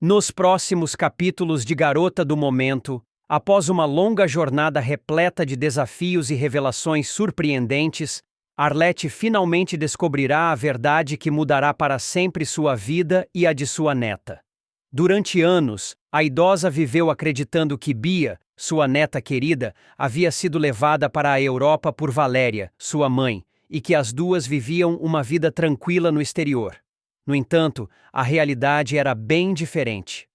Nos próximos capítulos de Garota do Momento, após uma longa jornada repleta de desafios e revelações surpreendentes, Arlette finalmente descobrirá a verdade que mudará para sempre sua vida e a de sua neta. Durante anos, a idosa viveu acreditando que Bia, sua neta querida, havia sido levada para a Europa por Valéria, sua mãe, e que as duas viviam uma vida tranquila no exterior. No entanto, a realidade era bem diferente.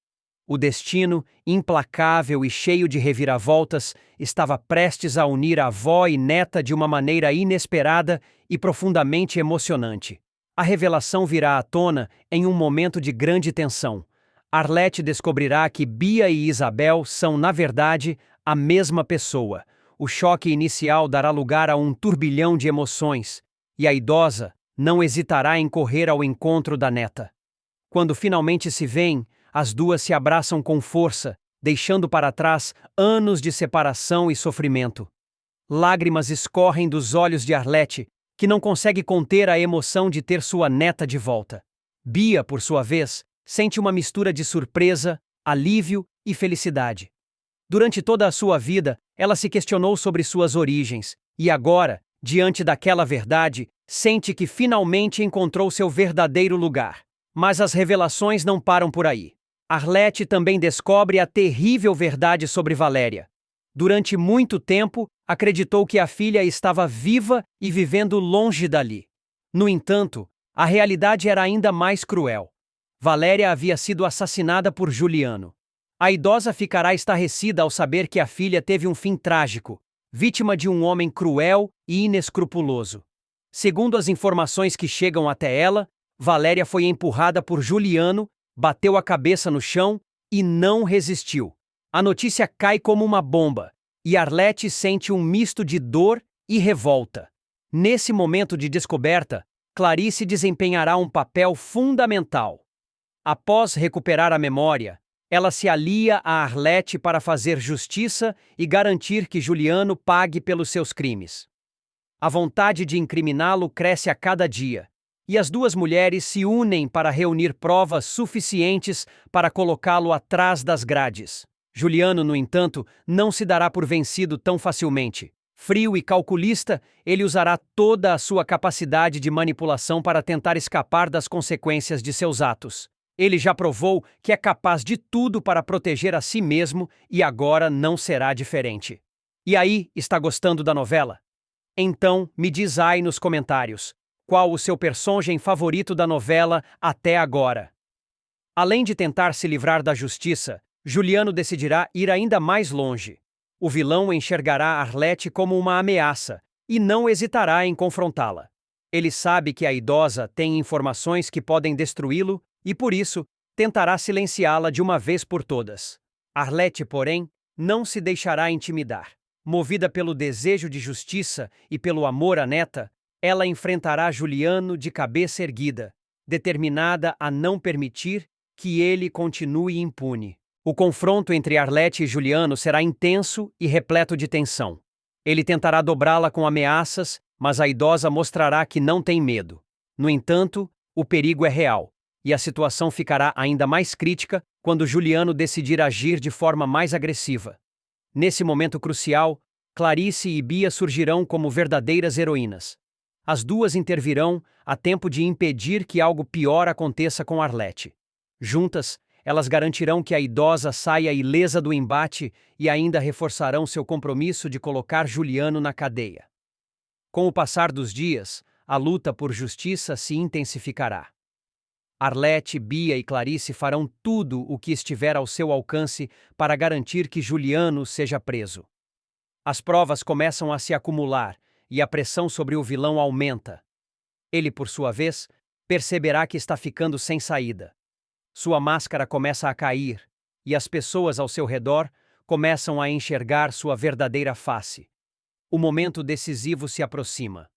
O destino, implacável e cheio de reviravoltas, estava prestes a unir a avó e neta de uma maneira inesperada e profundamente emocionante. A revelação virá à tona em um momento de grande tensão. Arlette descobrirá que Bia e Isabel são, na verdade, a mesma pessoa. O choque inicial dará lugar a um turbilhão de emoções, e a idosa não hesitará em correr ao encontro da neta. Quando finalmente se veem, as duas se abraçam com força, deixando para trás anos de separação e sofrimento. Lágrimas escorrem dos olhos de Arlette, que não consegue conter a emoção de ter sua neta de volta. Bia, por sua vez, sente uma mistura de surpresa, alívio e felicidade. Durante toda a sua vida, ela se questionou sobre suas origens, e agora, diante daquela verdade, sente que finalmente encontrou seu verdadeiro lugar. Mas as revelações não param por aí. Arlette também descobre a terrível verdade sobre Valéria. Durante muito tempo, acreditou que a filha estava viva e vivendo longe dali. No entanto, a realidade era ainda mais cruel. Valéria havia sido assassinada por Juliano. A idosa ficará estarrecida ao saber que a filha teve um fim trágico, vítima de um homem cruel e inescrupuloso. Segundo as informações que chegam até ela, Valéria foi empurrada por Juliano, bateu a cabeça no chão e não resistiu. A notícia cai como uma bomba, e Arlette sente um misto de dor e revolta. Nesse momento de descoberta, Clarice desempenhará um papel fundamental. Após recuperar a memória, ela se alia a Arlette para fazer justiça e garantir que Juliano pague pelos seus crimes. A vontade de incriminá-lo cresce a cada dia, e as duas mulheres se unem para reunir provas suficientes para colocá-lo atrás das grades. Juliano, no entanto, não se dará por vencido tão facilmente. Frio e calculista, ele usará toda a sua capacidade de manipulação para tentar escapar das consequências de seus atos. Ele já provou que é capaz de tudo para proteger a si mesmo e agora não será diferente. E aí, está gostando da novela? Então, me diz aí nos comentários, qual o seu personagem favorito da novela até agora? Além de tentar se livrar da justiça, Juliano decidirá ir ainda mais longe. O vilão enxergará Arlette como uma ameaça e não hesitará em confrontá-la. Ele sabe que a idosa tem informações que podem destruí-lo e, por isso, tentará silenciá-la de uma vez por todas. Arlette, porém, não se deixará intimidar. Movida pelo desejo de justiça e pelo amor à neta, ela enfrentará Juliano de cabeça erguida, determinada a não permitir que ele continue impune. O confronto entre Arlette e Juliano será intenso e repleto de tensão. Ele tentará dobrá-la com ameaças, mas a idosa mostrará que não tem medo. No entanto, o perigo é real, e a situação ficará ainda mais crítica quando Juliano decidir agir de forma mais agressiva. Nesse momento crucial, Clarice e Bia surgirão como verdadeiras heroínas. As duas intervirão a tempo de impedir que algo pior aconteça com Arlette. Juntas, elas garantirão que a idosa saia ilesa do embate e ainda reforçarão seu compromisso de colocar Juliano na cadeia. Com o passar dos dias, a luta por justiça se intensificará. Arlette, Bia e Clarice farão tudo o que estiver ao seu alcance para garantir que Juliano seja preso. As provas começam a se acumular e a pressão sobre o vilão aumenta. Ele, por sua vez, perceberá que está ficando sem saída. Sua máscara começa a cair e as pessoas ao seu redor começam a enxergar sua verdadeira face. O momento decisivo se aproxima.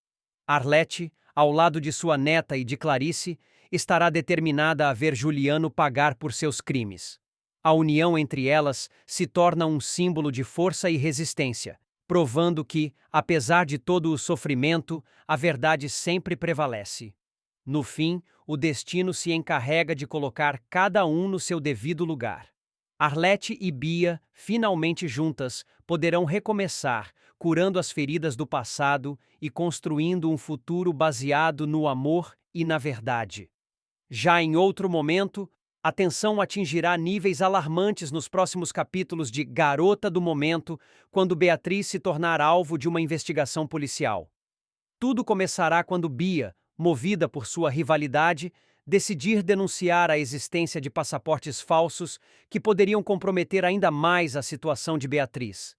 Arlette, ao lado de sua neta e de Clarice, estará determinada a ver Juliano pagar por seus crimes. A união entre elas se torna um símbolo de força e resistência, provando que, apesar de todo o sofrimento, a verdade sempre prevalece. No fim, o destino se encarrega de colocar cada um no seu devido lugar. Arlete e Bia, finalmente juntas, poderão recomeçar, curando as feridas do passado e construindo um futuro baseado no amor e na verdade. Já em outro momento, a tensão atingirá níveis alarmantes nos próximos capítulos de Garota do Momento, quando Beatriz se tornar alvo de uma investigação policial. Tudo começará quando Bia, movida por sua rivalidade, decidir denunciar a existência de passaportes falsos que poderiam comprometer ainda mais a situação de Beatriz.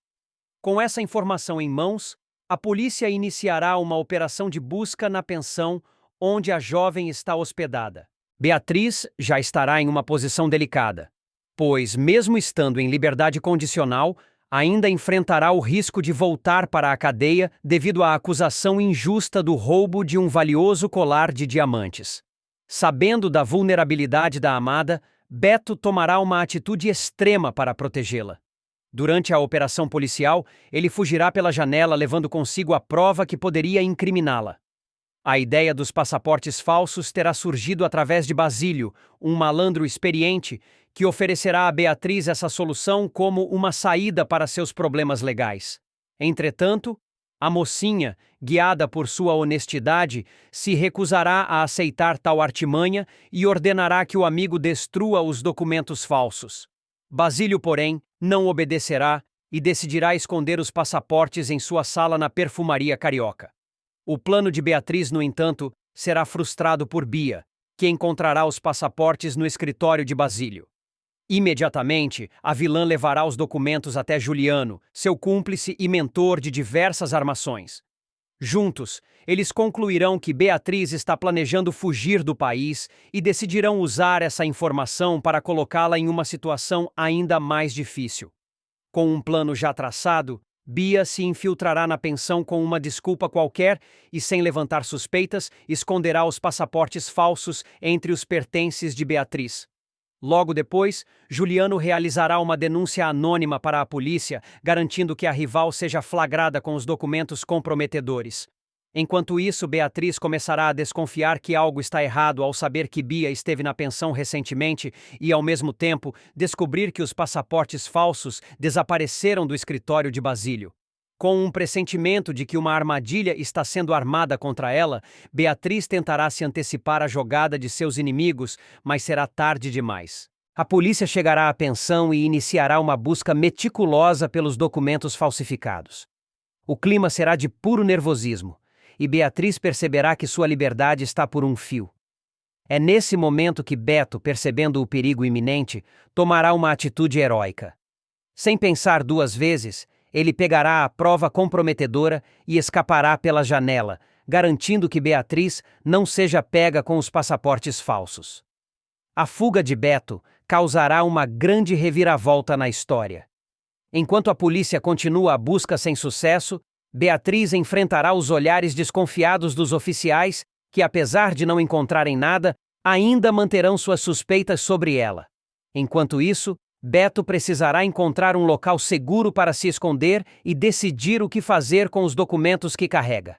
Com essa informação em mãos, a polícia iniciará uma operação de busca na pensão onde a jovem está hospedada. Beatriz já estará em uma posição delicada, pois, mesmo estando em liberdade condicional, ainda enfrentará o risco de voltar para a cadeia devido à acusação injusta do roubo de um valioso colar de diamantes. Sabendo da vulnerabilidade da amada, Beto tomará uma atitude extrema para protegê-la. Durante a operação policial, ele fugirá pela janela levando consigo a prova que poderia incriminá-la. A ideia dos passaportes falsos terá surgido através de Basílio, um malandro experiente que oferecerá a Beatriz essa solução como uma saída para seus problemas legais. Entretanto, a mocinha, guiada por sua honestidade, se recusará a aceitar tal artimanha e ordenará que o amigo destrua os documentos falsos. Basílio, porém, não obedecerá e decidirá esconder os passaportes em sua sala na perfumaria carioca. O plano de Beatriz, no entanto, será frustrado por Bia, que encontrará os passaportes no escritório de Basílio. Imediatamente, a vilã levará os documentos até Juliano, seu cúmplice e mentor de diversas armações. Juntos, eles concluirão que Beatriz está planejando fugir do país e decidirão usar essa informação para colocá-la em uma situação ainda mais difícil. Com um plano já traçado, Bia se infiltrará na pensão com uma desculpa qualquer e, sem levantar suspeitas, esconderá os passaportes falsos entre os pertences de Beatriz. Logo depois, Juliano realizará uma denúncia anônima para a polícia, garantindo que a rival seja flagrada com os documentos comprometedores. Enquanto isso, Beatriz começará a desconfiar que algo está errado ao saber que Bia esteve na pensão recentemente e, ao mesmo tempo, descobrir que os passaportes falsos desapareceram do escritório de Basílio. Com um pressentimento de que uma armadilha está sendo armada contra ela, Beatriz tentará se antecipar à jogada de seus inimigos, mas será tarde demais. A polícia chegará à pensão e iniciará uma busca meticulosa pelos documentos falsificados. O clima será de puro nervosismo, e Beatriz perceberá que sua liberdade está por um fio. É nesse momento que Beto, percebendo o perigo iminente, tomará uma atitude heróica. Sem pensar duas vezes, ele pegará a prova comprometedora e escapará pela janela, garantindo que Beatriz não seja pega com os passaportes falsos. A fuga de Beto causará uma grande reviravolta na história. Enquanto a polícia continua a busca sem sucesso, Beatriz enfrentará os olhares desconfiados dos oficiais que, apesar de não encontrarem nada, ainda manterão suas suspeitas sobre ela. Enquanto isso, Beto precisará encontrar um local seguro para se esconder e decidir o que fazer com os documentos que carrega.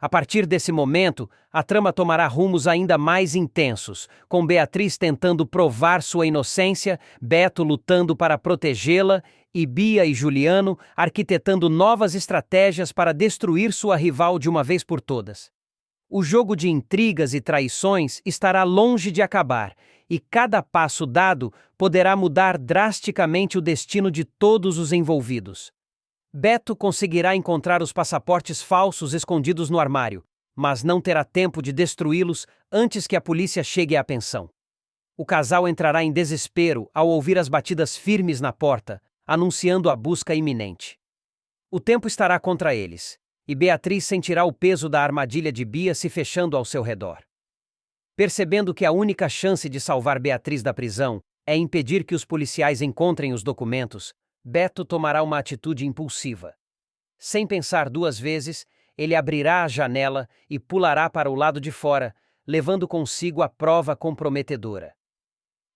A partir desse momento, a trama tomará rumos ainda mais intensos, com Beatriz tentando provar sua inocência, Beto lutando para protegê-la e Bia e Juliano arquitetando novas estratégias para destruir sua rival de uma vez por todas. O jogo de intrigas e traições estará longe de acabar, e cada passo dado poderá mudar drasticamente o destino de todos os envolvidos. Beto conseguirá encontrar os passaportes falsos escondidos no armário, mas não terá tempo de destruí-los antes que a polícia chegue à pensão. O casal entrará em desespero ao ouvir as batidas firmes na porta, anunciando a busca iminente. O tempo estará contra eles, e Beatriz sentirá o peso da armadilha de Bia se fechando ao seu redor. Percebendo que a única chance de salvar Beatriz da prisão é impedir que os policiais encontrem os documentos, Beto tomará uma atitude impulsiva. Sem pensar duas vezes, ele abrirá a janela e pulará para o lado de fora, levando consigo a prova comprometedora.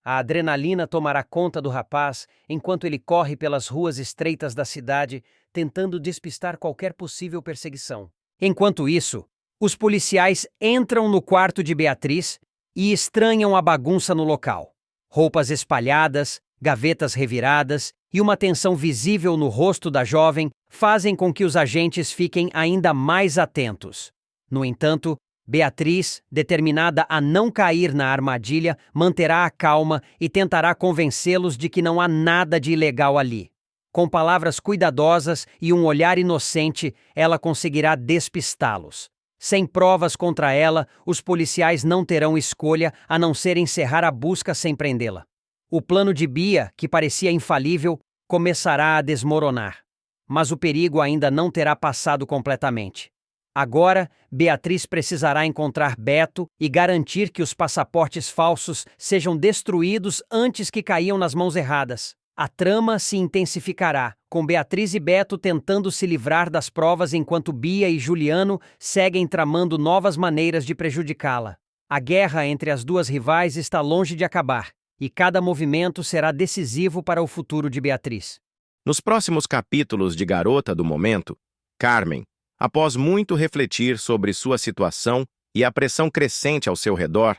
A adrenalina tomará conta do rapaz enquanto ele corre pelas ruas estreitas da cidade, tentando despistar qualquer possível perseguição. Enquanto isso, os policiais entram no quarto de Beatriz e estranham a bagunça no local. Roupas espalhadas, gavetas reviradas e uma tensão visível no rosto da jovem fazem com que os agentes fiquem ainda mais atentos. No entanto, Beatriz, determinada a não cair na armadilha, manterá a calma e tentará convencê-los de que não há nada de ilegal ali. Com palavras cuidadosas e um olhar inocente, ela conseguirá despistá-los. Sem provas contra ela, os policiais não terão escolha a não ser encerrar a busca sem prendê-la. O plano de Bia, que parecia infalível, começará a desmoronar. Mas o perigo ainda não terá passado completamente. Agora, Beatriz precisará encontrar Beto e garantir que os passaportes falsos sejam destruídos antes que caiam nas mãos erradas. A trama se intensificará, com Beatriz e Beto tentando se livrar das provas enquanto Bia e Juliano seguem tramando novas maneiras de prejudicá-la. A guerra entre as duas rivais está longe de acabar, e cada movimento será decisivo para o futuro de Beatriz. Nos próximos capítulos de Garota do Momento, Carmen, após muito refletir sobre sua situação e a pressão crescente ao seu redor,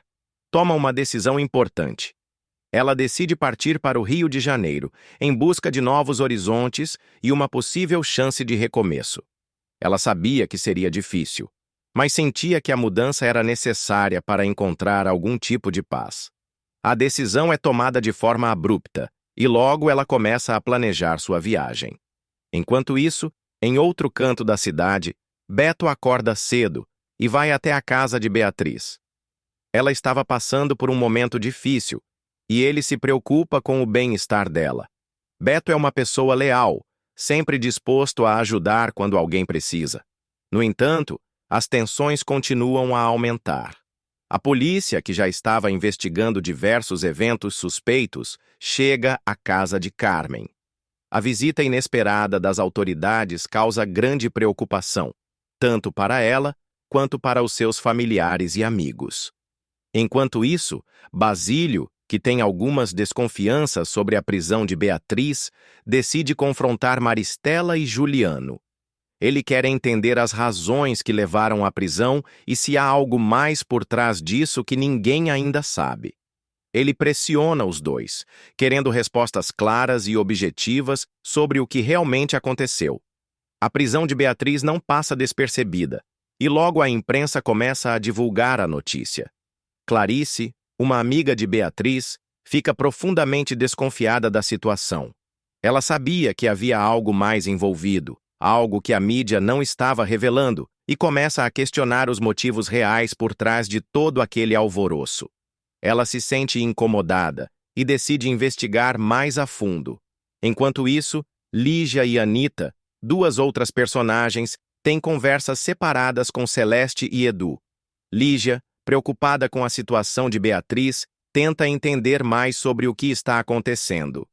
toma uma decisão importante. Ela decide partir para o Rio de Janeiro, em busca de novos horizontes e uma possível chance de recomeço. Ela sabia que seria difícil, mas sentia que a mudança era necessária para encontrar algum tipo de paz. A decisão é tomada de forma abrupta, e logo ela começa a planejar sua viagem. Enquanto isso, em outro canto da cidade, Beto acorda cedo e vai até a casa de Beatriz. Ela estava passando por um momento difícil, e ele se preocupa com o bem-estar dela. Beto é uma pessoa leal, sempre disposto a ajudar quando alguém precisa. No entanto, as tensões continuam a aumentar. A polícia, que já estava investigando diversos eventos suspeitos, chega à casa de Carmen. A visita inesperada das autoridades causa grande preocupação, tanto para ela quanto para os seus familiares e amigos. Enquanto isso, Basílio, que tem algumas desconfianças sobre a prisão de Beatriz, decide confrontar Maristela e Juliano. Ele quer entender as razões que levaram à prisão e se há algo mais por trás disso que ninguém ainda sabe. Ele pressiona os dois, querendo respostas claras e objetivas sobre o que realmente aconteceu. A prisão de Beatriz não passa despercebida, e logo a imprensa começa a divulgar a notícia. Clarice, uma amiga de Beatriz, fica profundamente desconfiada da situação. Ela sabia que havia algo mais envolvido, algo que a mídia não estava revelando, e começa a questionar os motivos reais por trás de todo aquele alvoroço. Ela se sente incomodada e decide investigar mais a fundo. Enquanto isso, Lígia e Anita, duas outras personagens, têm conversas separadas com Celeste e Edu. Lígia, preocupada com a situação de Beatriz, tenta entender mais sobre o que está acontecendo.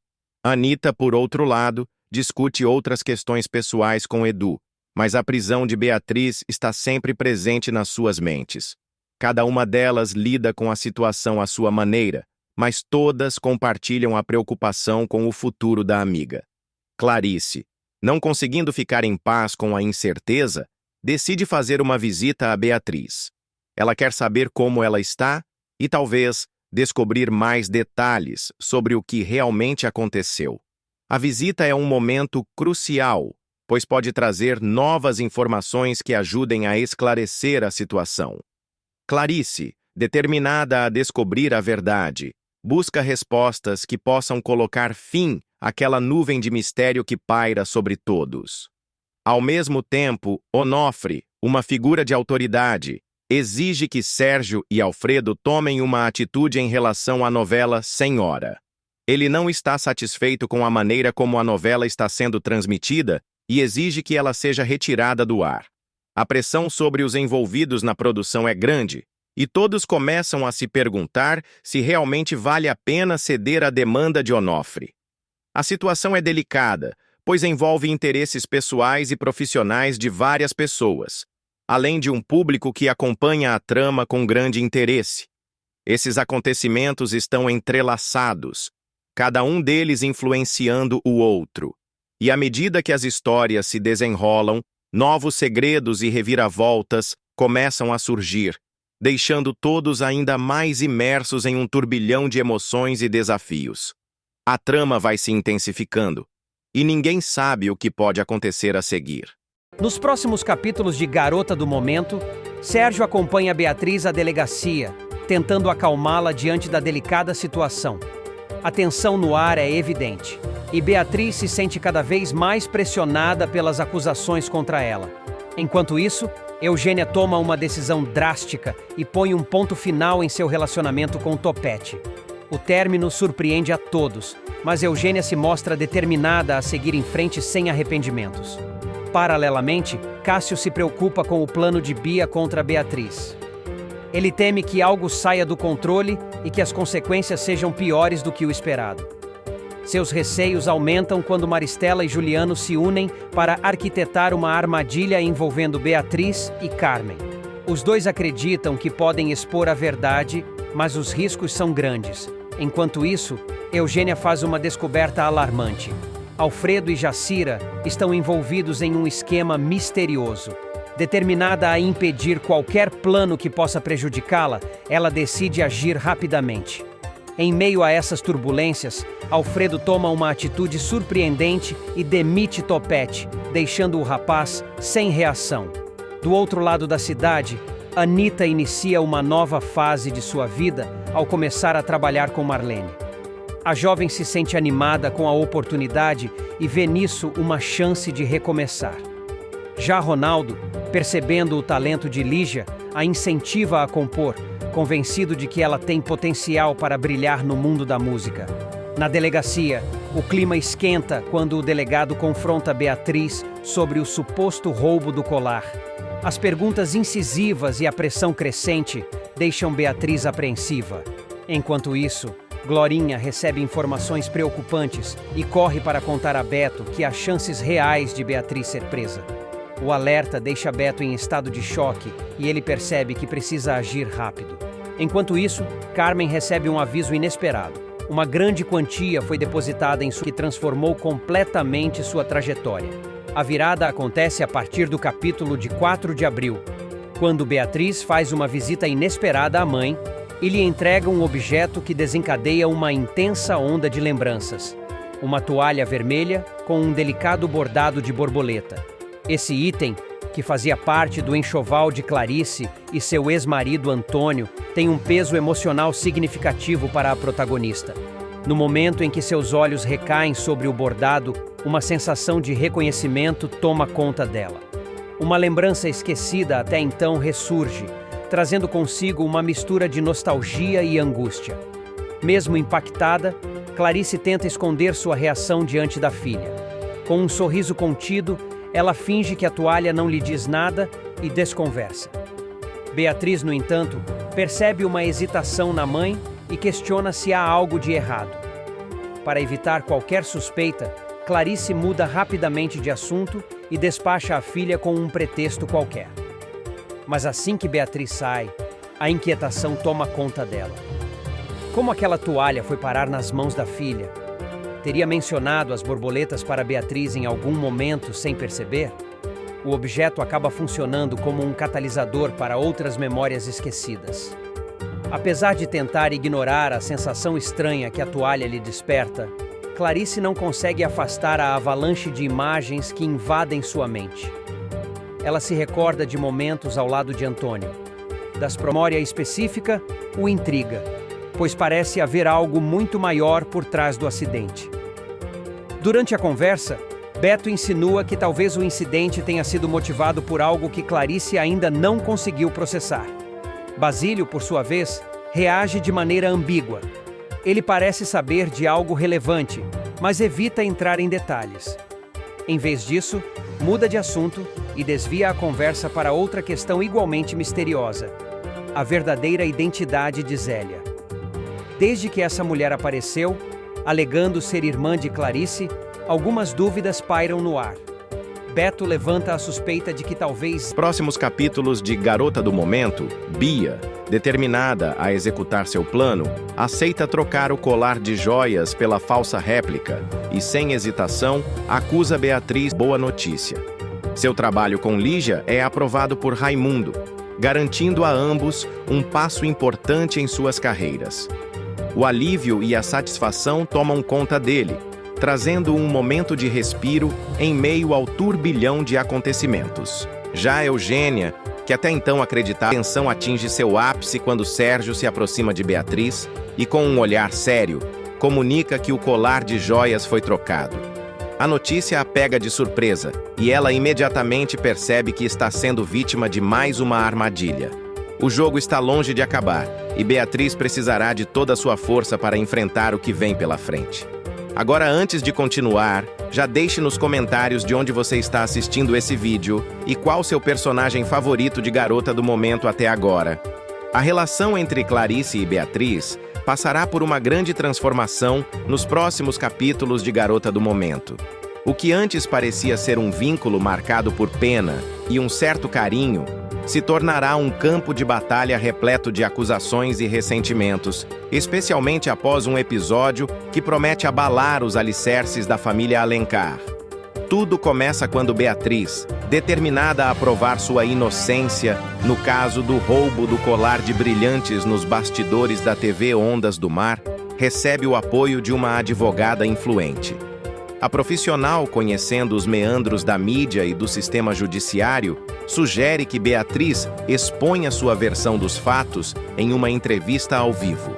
Anita, por outro lado, discute outras questões pessoais com Edu, mas a prisão de Beatriz está sempre presente nas suas mentes. Cada uma delas lida com a situação à sua maneira, mas todas compartilham a preocupação com o futuro da amiga. Clarice, não conseguindo ficar em paz com a incerteza, decide fazer uma visita a Beatriz. Ela quer saber como ela está e, talvez, descobrir mais detalhes sobre o que realmente aconteceu. A visita é um momento crucial, pois pode trazer novas informações que ajudem a esclarecer a situação. Clarice, determinada a descobrir a verdade, busca respostas que possam colocar fim àquela nuvem de mistério que paira sobre todos. Ao mesmo tempo, Onofre, uma figura de autoridade, exige que Sérgio e Alfredo tomem uma atitude em relação à novela Senhora. Ele não está satisfeito com a maneira como a novela está sendo transmitida e exige que ela seja retirada do ar. A pressão sobre os envolvidos na produção é grande, e todos começam a se perguntar se realmente vale a pena ceder à demanda de Onofre. A situação é delicada, pois envolve interesses pessoais e profissionais de várias pessoas, além de um público que acompanha a trama com grande interesse. Esses acontecimentos estão entrelaçados, cada um deles influenciando o outro. E à medida que as histórias se desenrolam, novos segredos e reviravoltas começam a surgir, deixando todos ainda mais imersos em um turbilhão de emoções e desafios. A trama vai se intensificando, e ninguém sabe o que pode acontecer a seguir. Nos próximos capítulos de Garota do Momento, Sérgio acompanha Beatriz à delegacia, tentando acalmá-la diante da delicada situação. A tensão no ar é evidente, e Beatriz se sente cada vez mais pressionada pelas acusações contra ela. Enquanto isso, Eugênia toma uma decisão drástica e põe um ponto final em seu relacionamento com Topete. O término surpreende a todos, mas Eugênia se mostra determinada a seguir em frente sem arrependimentos. Paralelamente, Cássio se preocupa com o plano de Bia contra Beatriz. Ele teme que algo saia do controle e que as consequências sejam piores do que o esperado. Seus receios aumentam quando Maristela e Juliano se unem para arquitetar uma armadilha envolvendo Beatriz e Carmen. Os dois acreditam que podem expor a verdade, mas os riscos são grandes. Enquanto isso, Eugênia faz uma descoberta alarmante. Alfredo e Jacira estão envolvidos em um esquema misterioso. Determinada a impedir qualquer plano que possa prejudicá-la, ela decide agir rapidamente. Em meio a essas turbulências, Alfredo toma uma atitude surpreendente e demite Topete, deixando o rapaz sem reação. Do outro lado da cidade, Anita inicia uma nova fase de sua vida ao começar a trabalhar com Marlene. A jovem se sente animada com a oportunidade e vê nisso uma chance de recomeçar. Já Ronaldo, percebendo o talento de Lígia, a incentiva a compor, convencido de que ela tem potencial para brilhar no mundo da música. Na delegacia, o clima esquenta quando o delegado confronta Beatriz sobre o suposto roubo do colar. As perguntas incisivas e a pressão crescente deixam Beatriz apreensiva. Enquanto isso, Glorinha recebe informações preocupantes e corre para contar a Beto que há chances reais de Beatriz ser presa. O alerta deixa Beto em estado de choque e ele percebe que precisa agir rápido. Enquanto isso, Carmen recebe um aviso inesperado. Uma grande quantia foi depositada em sua que transformou completamente sua trajetória. A virada acontece a partir do capítulo de 4 de abril, quando Beatriz faz uma visita inesperada à mãe e lhe entrega um objeto que desencadeia uma intensa onda de lembranças. Uma toalha vermelha com um delicado bordado de borboleta. Esse item, que fazia parte do enxoval de Clarice e seu ex-marido Antônio, tem um peso emocional significativo para a protagonista. No momento em que seus olhos recaem sobre o bordado, uma sensação de reconhecimento toma conta dela. Uma lembrança esquecida até então ressurge, trazendo consigo uma mistura de nostalgia e angústia. Mesmo impactada, Clarice tenta esconder sua reação diante da filha. Com um sorriso contido, ela finge que a toalha não lhe diz nada e desconversa. Beatriz, no entanto, percebe uma hesitação na mãe e questiona se há algo de errado. Para evitar qualquer suspeita, Clarice muda rapidamente de assunto e despacha a filha com um pretexto qualquer. Mas assim que Beatriz sai, a inquietação toma conta dela. Como aquela toalha foi parar nas mãos da filha? Teria mencionado as borboletas para Beatriz em algum momento sem perceber? O objeto acaba funcionando como um catalisador para outras memórias esquecidas. Apesar de tentar ignorar a sensação estranha que a toalha lhe desperta, Clarice não consegue afastar a avalanche de imagens que invadem sua mente. Ela se recorda de momentos ao lado de Antônio. Da memória específica, o intriga, pois parece haver algo muito maior por trás do acidente. Durante a conversa, Beto insinua que talvez o incidente tenha sido motivado por algo que Clarice ainda não conseguiu processar. Basílio, por sua vez, reage de maneira ambígua. Ele parece saber de algo relevante, mas evita entrar em detalhes. Em vez disso, muda de assunto e desvia a conversa para outra questão igualmente misteriosa: a verdadeira identidade de Zélia. Desde que essa mulher apareceu, alegando ser irmã de Clarice, algumas dúvidas pairam no ar. Beto levanta a suspeita de que talvez... Próximos capítulos de Garota do Momento, Bia, determinada a executar seu plano, aceita trocar o colar de joias pela falsa réplica e, sem hesitação, acusa Beatriz. Boa notícia. Seu trabalho com Lígia é aprovado por Raimundo. garantindo a ambos um passo importante em suas carreiras. O alívio e a satisfação tomam conta dele, trazendo um momento de respiro em meio ao turbilhão de acontecimentos. Já Eugênia, que até então acreditava, a tensão atinge seu ápice quando Sérgio se aproxima de Beatriz e, com um olhar sério, comunica que o colar de joias foi trocado. A notícia a pega de surpresa e ela imediatamente percebe que está sendo vítima de mais uma armadilha. O jogo está longe de acabar e Beatriz precisará de toda a sua força para enfrentar o que vem pela frente. Agora, antes de continuar, já deixe nos comentários de onde você está assistindo esse vídeo e qual seu personagem favorito de Garota do Momento até agora. A relação entre Clarice e Beatriz passará por uma grande transformação nos próximos capítulos de Garota do Momento. O que antes parecia ser um vínculo marcado por pena e um certo carinho, se tornará um campo de batalha repleto de acusações e ressentimentos, especialmente após um episódio que promete abalar os alicerces da família Alencar. Tudo começa quando Beatriz, determinada a provar sua inocência no caso do roubo do colar de brilhantes nos bastidores da TV Ondas do Mar, recebe o apoio de uma advogada influente. A profissional, conhecendo os meandros da mídia e do sistema judiciário, sugere que Beatriz exponha sua versão dos fatos em uma entrevista ao vivo.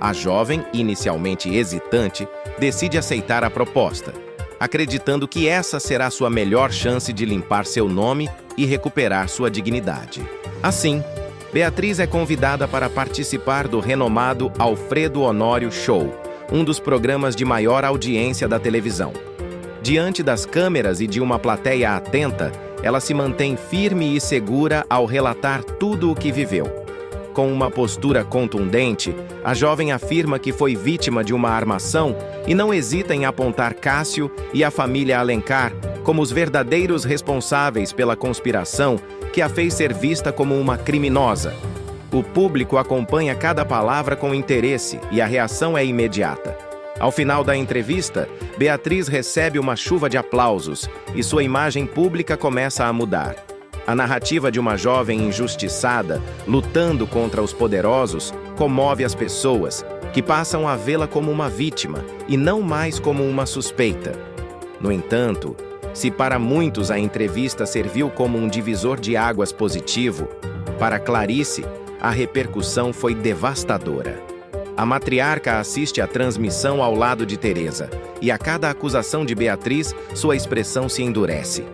A jovem, inicialmente hesitante, decide aceitar a proposta, acreditando que essa será sua melhor chance de limpar seu nome e recuperar sua dignidade. Assim, Beatriz é convidada para participar do renomado Alfredo Honório Show, um dos programas de maior audiência da televisão. Diante das câmeras e de uma plateia atenta, ela se mantém firme e segura ao relatar tudo o que viveu. Com uma postura contundente, a jovem afirma que foi vítima de uma armação e não hesita em apontar Cássio e a família Alencar como os verdadeiros responsáveis pela conspiração que a fez ser vista como uma criminosa. O público acompanha cada palavra com interesse e a reação é imediata. Ao final da entrevista, Beatriz recebe uma chuva de aplausos e sua imagem pública começa a mudar. A narrativa de uma jovem injustiçada, lutando contra os poderosos, comove as pessoas, que passam a vê-la como uma vítima e não mais como uma suspeita. No entanto, se para muitos a entrevista serviu como um divisor de águas positivo, para Clarice, a repercussão foi devastadora. A matriarca assiste à transmissão ao lado de Teresa, e a cada acusação de Beatriz, sua expressão se endurece.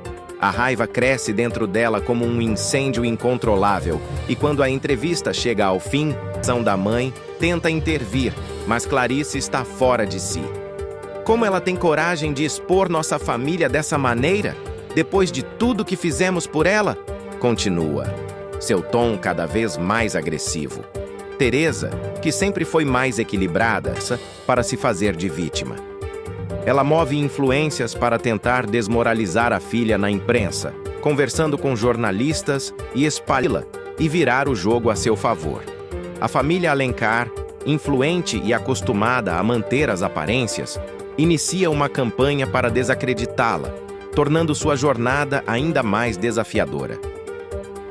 A raiva cresce dentro dela como um incêndio incontrolável, e quando a entrevista chega ao fim, a ação da mãe tenta intervir, mas Clarice está fora de si. Como ela tem coragem de expor nossa família dessa maneira, depois de tudo que fizemos por ela? Continua, seu tom cada vez mais agressivo. Teresa, que sempre foi mais equilibrada, para se fazer de vítima. Ela move influências para tentar desmoralizar a filha na imprensa, conversando com jornalistas e espalhá-la e virar o jogo a seu favor. A família Alencar, influente e acostumada a manter as aparências, inicia uma campanha para desacreditá-la, tornando sua jornada ainda mais desafiadora.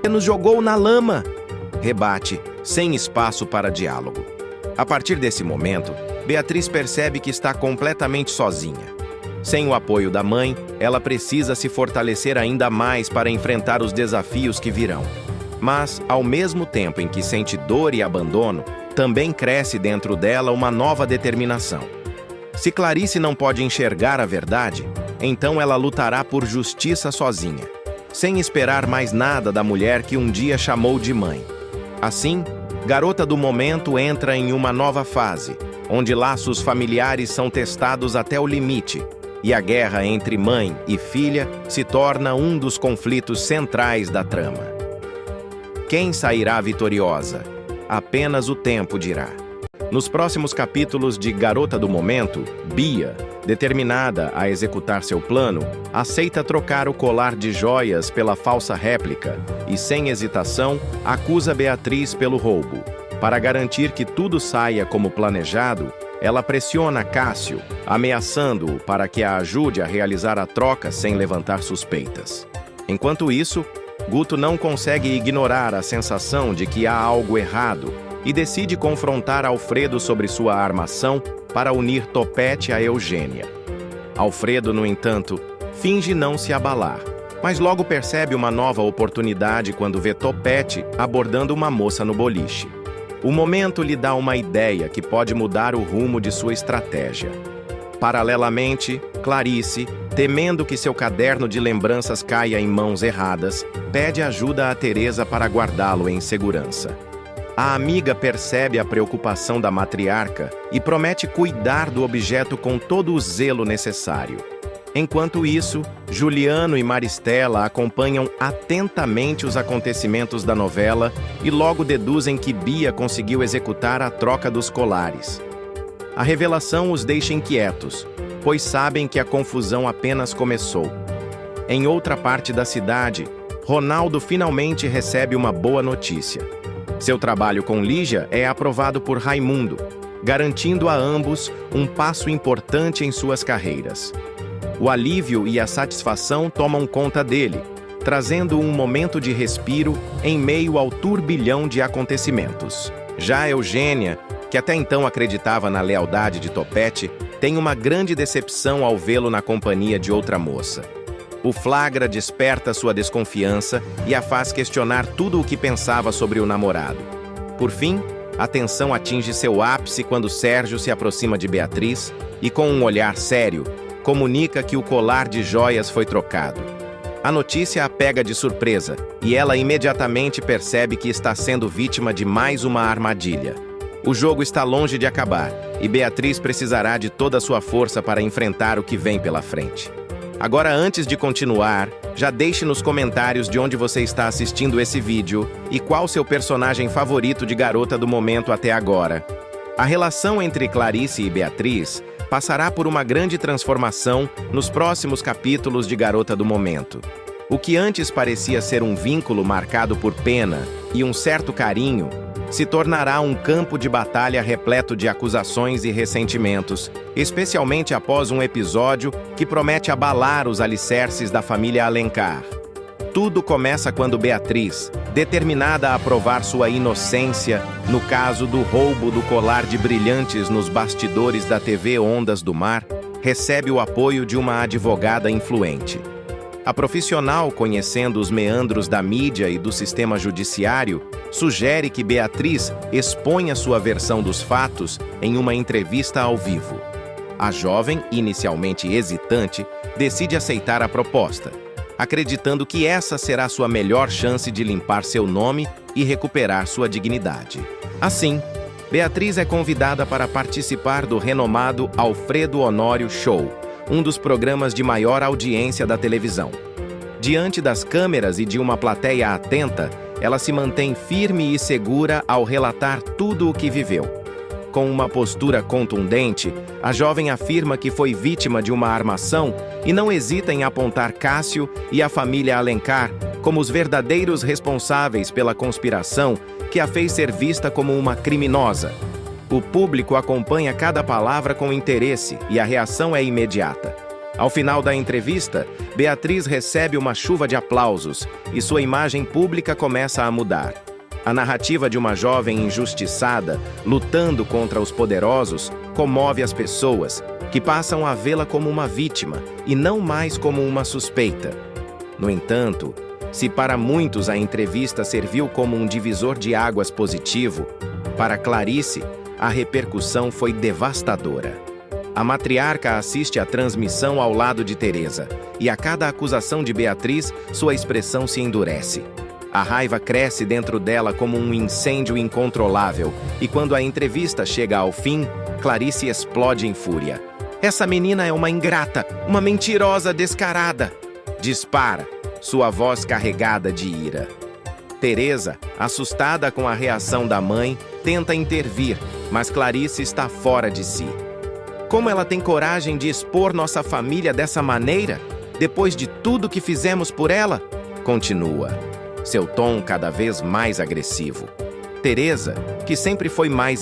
"Você nos jogou na lama!", rebate, sem espaço para diálogo. A partir desse momento, Beatriz percebe que está completamente sozinha. Sem o apoio da mãe, ela precisa se fortalecer ainda mais para enfrentar os desafios que virão. Mas, ao mesmo tempo em que sente dor e abandono, também cresce dentro dela uma nova determinação. Se Clarice não pode enxergar a verdade, então ela lutará por justiça sozinha, sem esperar mais nada da mulher que um dia chamou de mãe. Assim, Garota do Momento entra em uma nova fase, onde laços familiares são testados até o limite, e a guerra entre mãe e filha se torna um dos conflitos centrais da trama. Quem sairá vitoriosa? Apenas o tempo dirá. Nos próximos capítulos de Garota do Momento, Bia, determinada a executar seu plano, aceita trocar o colar de joias pela falsa réplica e, sem hesitação, acusa Beatriz pelo roubo. Para garantir que tudo saia como planejado, ela pressiona Cássio, ameaçando-o para que a ajude a realizar a troca sem levantar suspeitas. Enquanto isso, Guto não consegue ignorar a sensação de que há algo errado e decide confrontar Alfredo sobre sua armação para unir Topete a Eugênia. Alfredo, no entanto, finge não se abalar, mas logo percebe uma nova oportunidade quando vê Topete abordando uma moça no boliche. O momento lhe dá uma ideia que pode mudar o rumo de sua estratégia. Paralelamente, Clarice, temendo que seu caderno de lembranças caia em mãos erradas, pede ajuda a Teresa para guardá-lo em segurança. A amiga percebe a preocupação da matriarca e promete cuidar do objeto com todo o zelo necessário. Enquanto isso, Juliano e Maristela acompanham atentamente os acontecimentos da novela e logo deduzem que Bia conseguiu executar a troca dos colares. A revelação os deixa inquietos, pois sabem que a confusão apenas começou. Em outra parte da cidade, Ronaldo finalmente recebe uma boa notícia. Seu trabalho com Lígia é aprovado por Raimundo, garantindo a ambos um passo importante em suas carreiras. O alívio e a satisfação tomam conta dele, trazendo um momento de respiro em meio ao turbilhão de acontecimentos. Já Eugênia, que até então acreditava na lealdade de Topete, tem uma grande decepção ao vê-lo na companhia de outra moça. O flagra desperta sua desconfiança e a faz questionar tudo o que pensava sobre o namorado. Por fim, a tensão atinge seu ápice quando Sérgio se aproxima de Beatriz e, com um olhar sério, comunica que o colar de joias foi trocado. A notícia a pega de surpresa e ela imediatamente percebe que está sendo vítima de mais uma armadilha. O jogo está longe de acabar e Beatriz precisará de toda a sua força para enfrentar o que vem pela frente. Agora, antes de continuar, já deixe nos comentários de onde você está assistindo esse vídeo e qual seu personagem favorito de Garota do Momento até agora. A relação entre Clarice e Beatriz passará por uma grande transformação nos próximos capítulos de Garota do Momento. O que antes parecia ser um vínculo marcado por pena e um certo carinho, se tornará um campo de batalha repleto de acusações e ressentimentos, especialmente após um episódio que promete abalar os alicerces da família Alencar. Tudo começa quando Beatriz, determinada a provar sua inocência no caso do roubo do colar de brilhantes nos bastidores da TV Ondas do Mar, recebe o apoio de uma advogada influente. A profissional, conhecendo os meandros da mídia e do sistema judiciário, sugere que Beatriz exponha sua versão dos fatos em uma entrevista ao vivo. A jovem, inicialmente hesitante, decide aceitar a proposta, acreditando que essa será sua melhor chance de limpar seu nome e recuperar sua dignidade. Assim, Beatriz é convidada para participar do renomado Alfredo Honório Show, um dos programas de maior audiência da televisão. Diante das câmeras e de uma plateia atenta, ela se mantém firme e segura ao relatar tudo o que viveu. Com uma postura contundente, a jovem afirma que foi vítima de uma armação e não hesita em apontar Cássio e a família Alencar como os verdadeiros responsáveis pela conspiração que a fez ser vista como uma criminosa. O público acompanha cada palavra com interesse e a reação é imediata. Ao final da entrevista, Beatriz recebe uma chuva de aplausos e sua imagem pública começa a mudar. A narrativa de uma jovem injustiçada, lutando contra os poderosos, comove as pessoas, que passam a vê-la como uma vítima e não mais como uma suspeita. No entanto, se para muitos a entrevista serviu como um divisor de águas positivo, para Clarice, a repercussão foi devastadora. A matriarca assiste à transmissão ao lado de Teresa, e a cada acusação de Beatriz, sua expressão se endurece. A raiva cresce dentro dela como um incêndio incontrolável, e quando a entrevista chega ao fim, Clarice explode em fúria. "Essa menina é uma ingrata, uma mentirosa descarada!" Dispara, sua voz carregada de ira. Teresa, assustada com a reação da mãe, tenta intervir, mas Clarice está fora de si. "Como ela tem coragem de expor nossa família dessa maneira, depois de tudo que fizemos por ela?" Continua, seu tom cada vez mais agressivo. Teresa, que sempre foi mais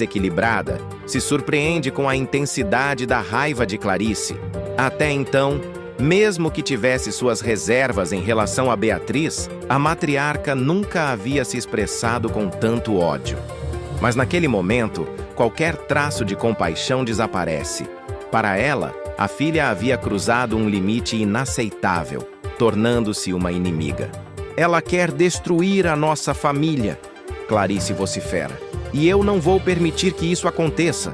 se surpreende com a intensidade da raiva de Clarice. Até então, Mesmo que tivesse suas reservas em relação a Beatriz, a matriarca nunca havia se expressado com tanto ódio. Mas naquele momento, qualquer traço de compaixão desaparece. Para ela, a filha havia cruzado um limite inaceitável, tornando-se uma inimiga. Ela quer destruir a nossa família, Clarice vocifera, e eu não vou permitir que isso aconteça.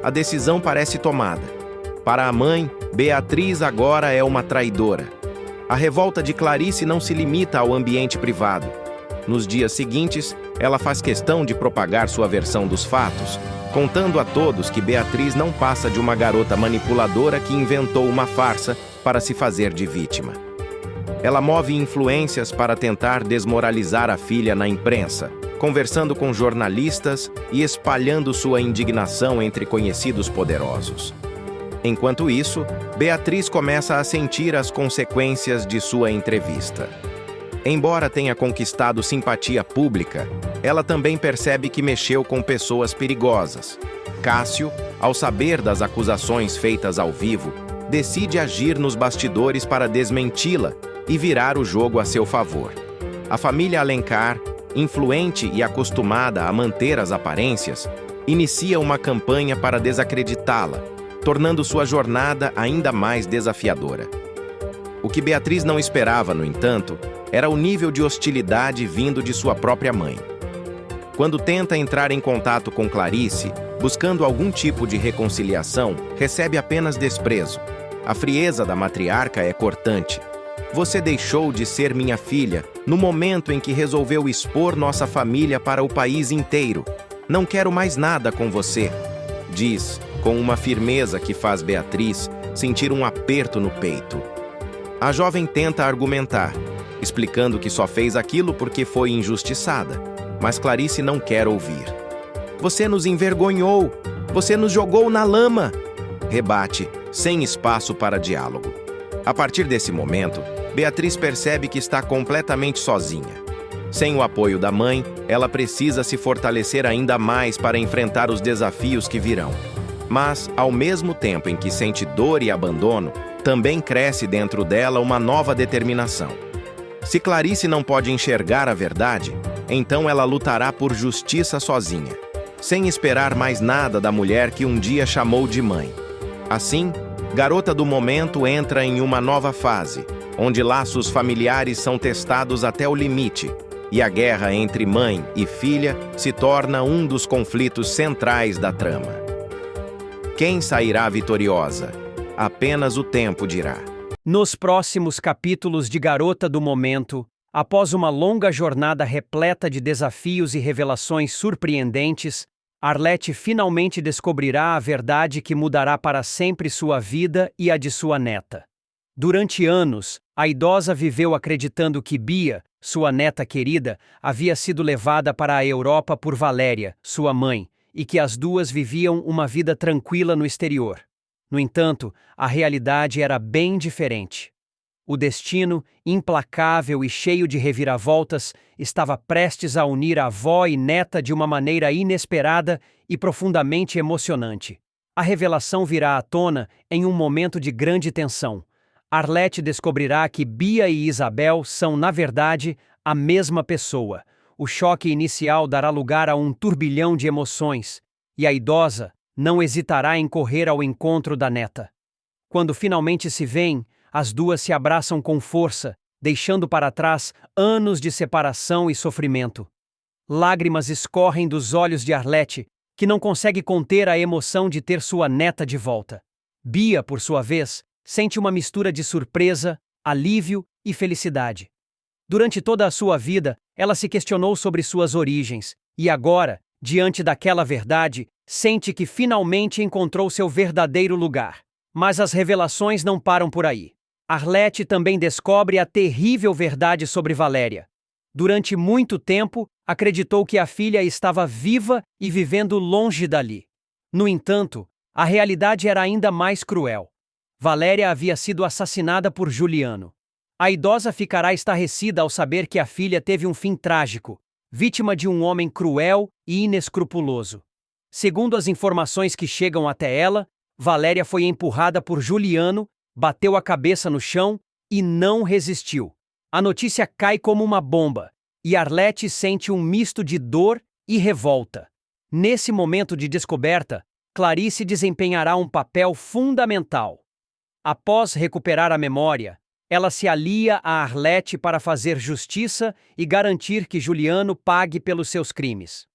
A decisão parece tomada. Para a mãe, Beatriz agora é uma traidora. A revolta de Clarice não se limita ao ambiente privado. Nos dias seguintes, ela faz questão de propagar sua versão dos fatos, contando a todos que Beatriz não passa de uma garota manipuladora que inventou uma farsa para se fazer de vítima. Ela move influências para tentar desmoralizar a filha na imprensa, conversando com jornalistas e espalhando sua indignação entre conhecidos poderosos. Enquanto isso, Beatriz começa a sentir as consequências de sua entrevista. Embora tenha conquistado simpatia pública, ela também percebe que mexeu com pessoas perigosas. Cássio, ao saber das acusações feitas ao vivo, decide agir nos bastidores para desmenti-la e virar o jogo a seu favor. A família Alencar, influente e acostumada a manter as aparências, inicia uma campanha para desacreditá-la, tornando sua jornada ainda mais desafiadora. O que Beatriz não esperava, no entanto, era o nível de hostilidade vindo de sua própria mãe. Quando tenta entrar em contato com Clarice, buscando algum tipo de reconciliação, recebe apenas desprezo. A frieza da matriarca é cortante. Você deixou de ser minha filha no momento em que resolveu expor nossa família para o país inteiro. Não quero mais nada com você, diz, com uma firmeza que faz Beatriz sentir um aperto no peito. A jovem tenta argumentar, explicando que só fez aquilo porque foi injustiçada, mas Clarice não quer ouvir. Você nos envergonhou! Você nos jogou na lama! Rebate, sem espaço para diálogo. A partir desse momento, Beatriz percebe que está completamente sozinha. Sem o apoio da mãe, ela precisa se fortalecer ainda mais para enfrentar os desafios que virão. Mas, ao mesmo tempo em que sente dor e abandono, também cresce dentro dela uma nova determinação. Se Clarice não pode enxergar a verdade, então ela lutará por justiça sozinha, sem esperar mais nada da mulher que um dia chamou de mãe. Assim, Garota do Momento entra em uma nova fase, onde laços familiares são testados até o limite, e a guerra entre mãe e filha se torna um dos conflitos centrais da trama. Quem sairá vitoriosa? Apenas o tempo dirá. Nos próximos capítulos de Garota do Momento, após uma longa jornada repleta de desafios e revelações surpreendentes, Arlete finalmente descobrirá a verdade que mudará para sempre sua vida e a de sua neta. Durante anos, a idosa viveu acreditando que Bia, sua neta querida, havia sido levada para a Europa por Valéria, sua mãe, e que as duas viviam uma vida tranquila no exterior. No entanto, a realidade era bem diferente. O destino, implacável e cheio de reviravoltas, estava prestes a unir a avó e neta de uma maneira inesperada e profundamente emocionante. A revelação virá à tona em um momento de grande tensão. Arlete descobrirá que Bia e Isabel são, na verdade, a mesma pessoa. O choque inicial dará lugar a um turbilhão de emoções, e a idosa não hesitará em correr ao encontro da neta. Quando finalmente se veem, as duas se abraçam com força, deixando para trás anos de separação e sofrimento. Lágrimas escorrem dos olhos de Arlete, que não consegue conter a emoção de ter sua neta de volta. Bia, por sua vez, sente uma mistura de surpresa, alívio e felicidade. Durante toda a sua vida, ela se questionou sobre suas origens, e agora, diante daquela verdade, sente que finalmente encontrou seu verdadeiro lugar. Mas as revelações não param por aí. Arlete também descobre a terrível verdade sobre Valéria. Durante muito tempo, acreditou que a filha estava viva e vivendo longe dali. No entanto, a realidade era ainda mais cruel. Valéria havia sido assassinada por Juliano. A idosa ficará estarrecida ao saber que a filha teve um fim trágico, vítima de um homem cruel e inescrupuloso. Segundo as informações que chegam até ela, Valéria foi empurrada por Juliano bateu a cabeça no chão e não resistiu. A notícia cai como uma bomba, e Arlete sente um misto de dor e revolta. Nesse momento de descoberta, Clarice desempenhará um papel fundamental. Após recuperar a memória, ela se alia a Arlete para fazer justiça e garantir que Juliano pague pelos seus crimes.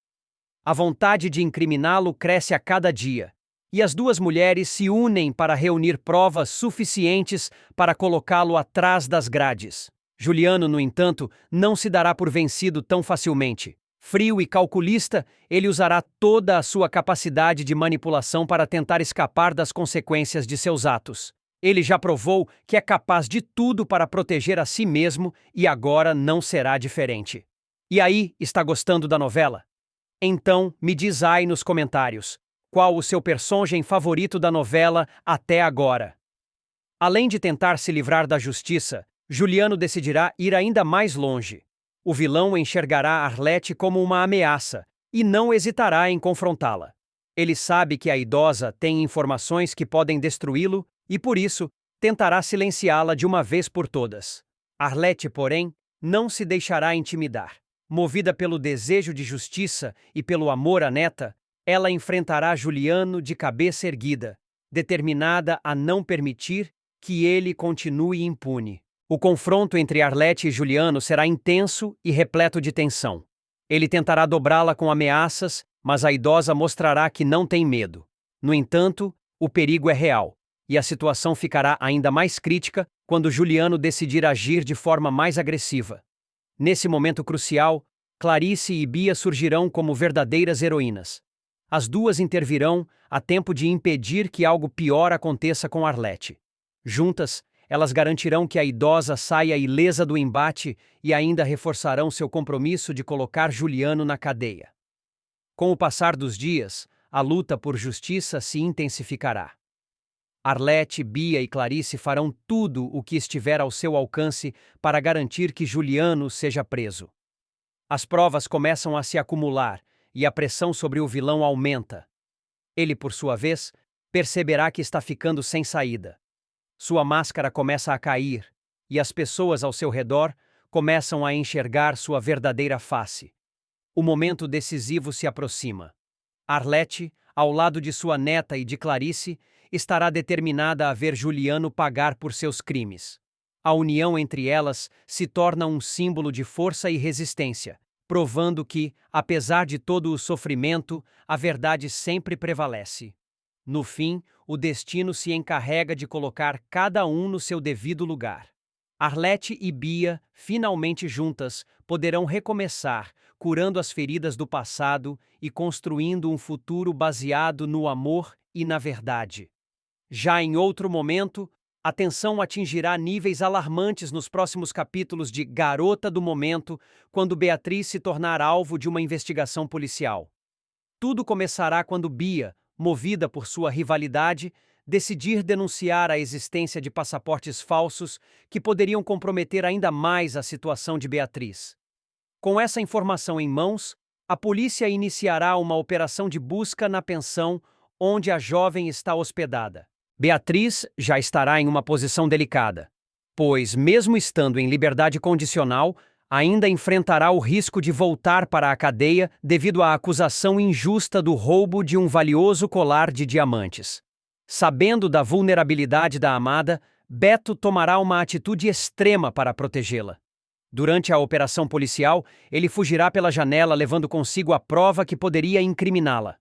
A vontade de incriminá-lo cresce a cada dia, e as duas mulheres se unem para reunir provas suficientes para colocá-lo atrás das grades. Juliano, no entanto, não se dará por vencido tão facilmente. Frio e calculista, ele usará toda a sua capacidade de manipulação para tentar escapar das consequências de seus atos. Ele já provou que é capaz de tudo para proteger a si mesmo e agora não será diferente. E aí, está gostando da novela? Então, me diz aí nos comentários, qual o seu personagem favorito da novela até agora? Além de tentar se livrar da justiça, Juliano decidirá ir ainda mais longe. O vilão enxergará Arlete como uma ameaça e não hesitará em confrontá-la. Ele sabe que a idosa tem informações que podem destruí-lo e, por isso, tentará silenciá-la de uma vez por todas. Arlete, porém, não se deixará intimidar. Movida pelo desejo de justiça e pelo amor à neta, ela enfrentará Juliano de cabeça erguida, determinada a não permitir que ele continue impune. O confronto entre Arlete e Juliano será intenso e repleto de tensão. Ele tentará dobrá-la com ameaças, mas a idosa mostrará que não tem medo. No entanto, o perigo é real, e a situação ficará ainda mais crítica quando Juliano decidir agir de forma mais agressiva. Nesse momento crucial, Clarice e Bia surgirão como verdadeiras heroínas. As duas intervirão a tempo de impedir que algo pior aconteça com Arlete. Juntas, elas garantirão que a idosa saia ilesa do embate e ainda reforçarão seu compromisso de colocar Juliano na cadeia. Com o passar dos dias, a luta por justiça se intensificará. Arlete, Bia e Clarice farão tudo o que estiver ao seu alcance para garantir que Juliano seja preso. As provas começam a se acumular e a pressão sobre o vilão aumenta. Ele, por sua vez, perceberá que está ficando sem saída. Sua máscara começa a cair e as pessoas ao seu redor começam a enxergar sua verdadeira face. O momento decisivo se aproxima. Arlete, ao lado de sua neta e de Clarice, estará determinada a ver Juliano pagar por seus crimes. A união entre elas se torna um símbolo de força e resistência, provando que, apesar de todo o sofrimento, a verdade sempre prevalece. No fim, o destino se encarrega de colocar cada um no seu devido lugar. Arlete e Bia, finalmente juntas, poderão recomeçar, curando as feridas do passado e construindo um futuro baseado no amor e na verdade. Já em outro momento, a tensão atingirá níveis alarmantes nos próximos capítulos de Garota do Momento, quando Beatriz se tornar alvo de uma investigação policial. Tudo começará quando Bia, movida por sua rivalidade, decidir denunciar a existência de passaportes falsos que poderiam comprometer ainda mais a situação de Beatriz. Com essa informação em mãos, a polícia iniciará uma operação de busca na pensão onde a jovem está hospedada. Beatriz já estará em uma posição delicada, pois, mesmo estando em liberdade condicional, ainda enfrentará o risco de voltar para a cadeia devido à acusação injusta do roubo de um valioso colar de diamantes. Sabendo da vulnerabilidade da amada, Beto tomará uma atitude extrema para protegê-la. Durante a operação policial, ele fugirá pela janela levando consigo a prova que poderia incriminá-la.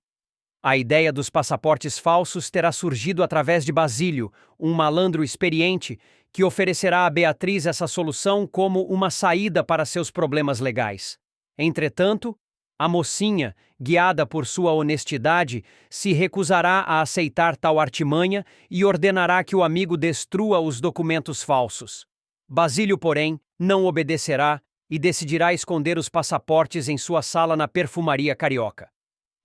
A ideia dos passaportes falsos terá surgido através de Basílio, um malandro experiente que oferecerá a Beatriz essa solução como uma saída para seus problemas legais. Entretanto, a mocinha, guiada por sua honestidade, se recusará a aceitar tal artimanha e ordenará que o amigo destrua os documentos falsos. Basílio, porém, não obedecerá e decidirá esconder os passaportes em sua sala na perfumaria carioca.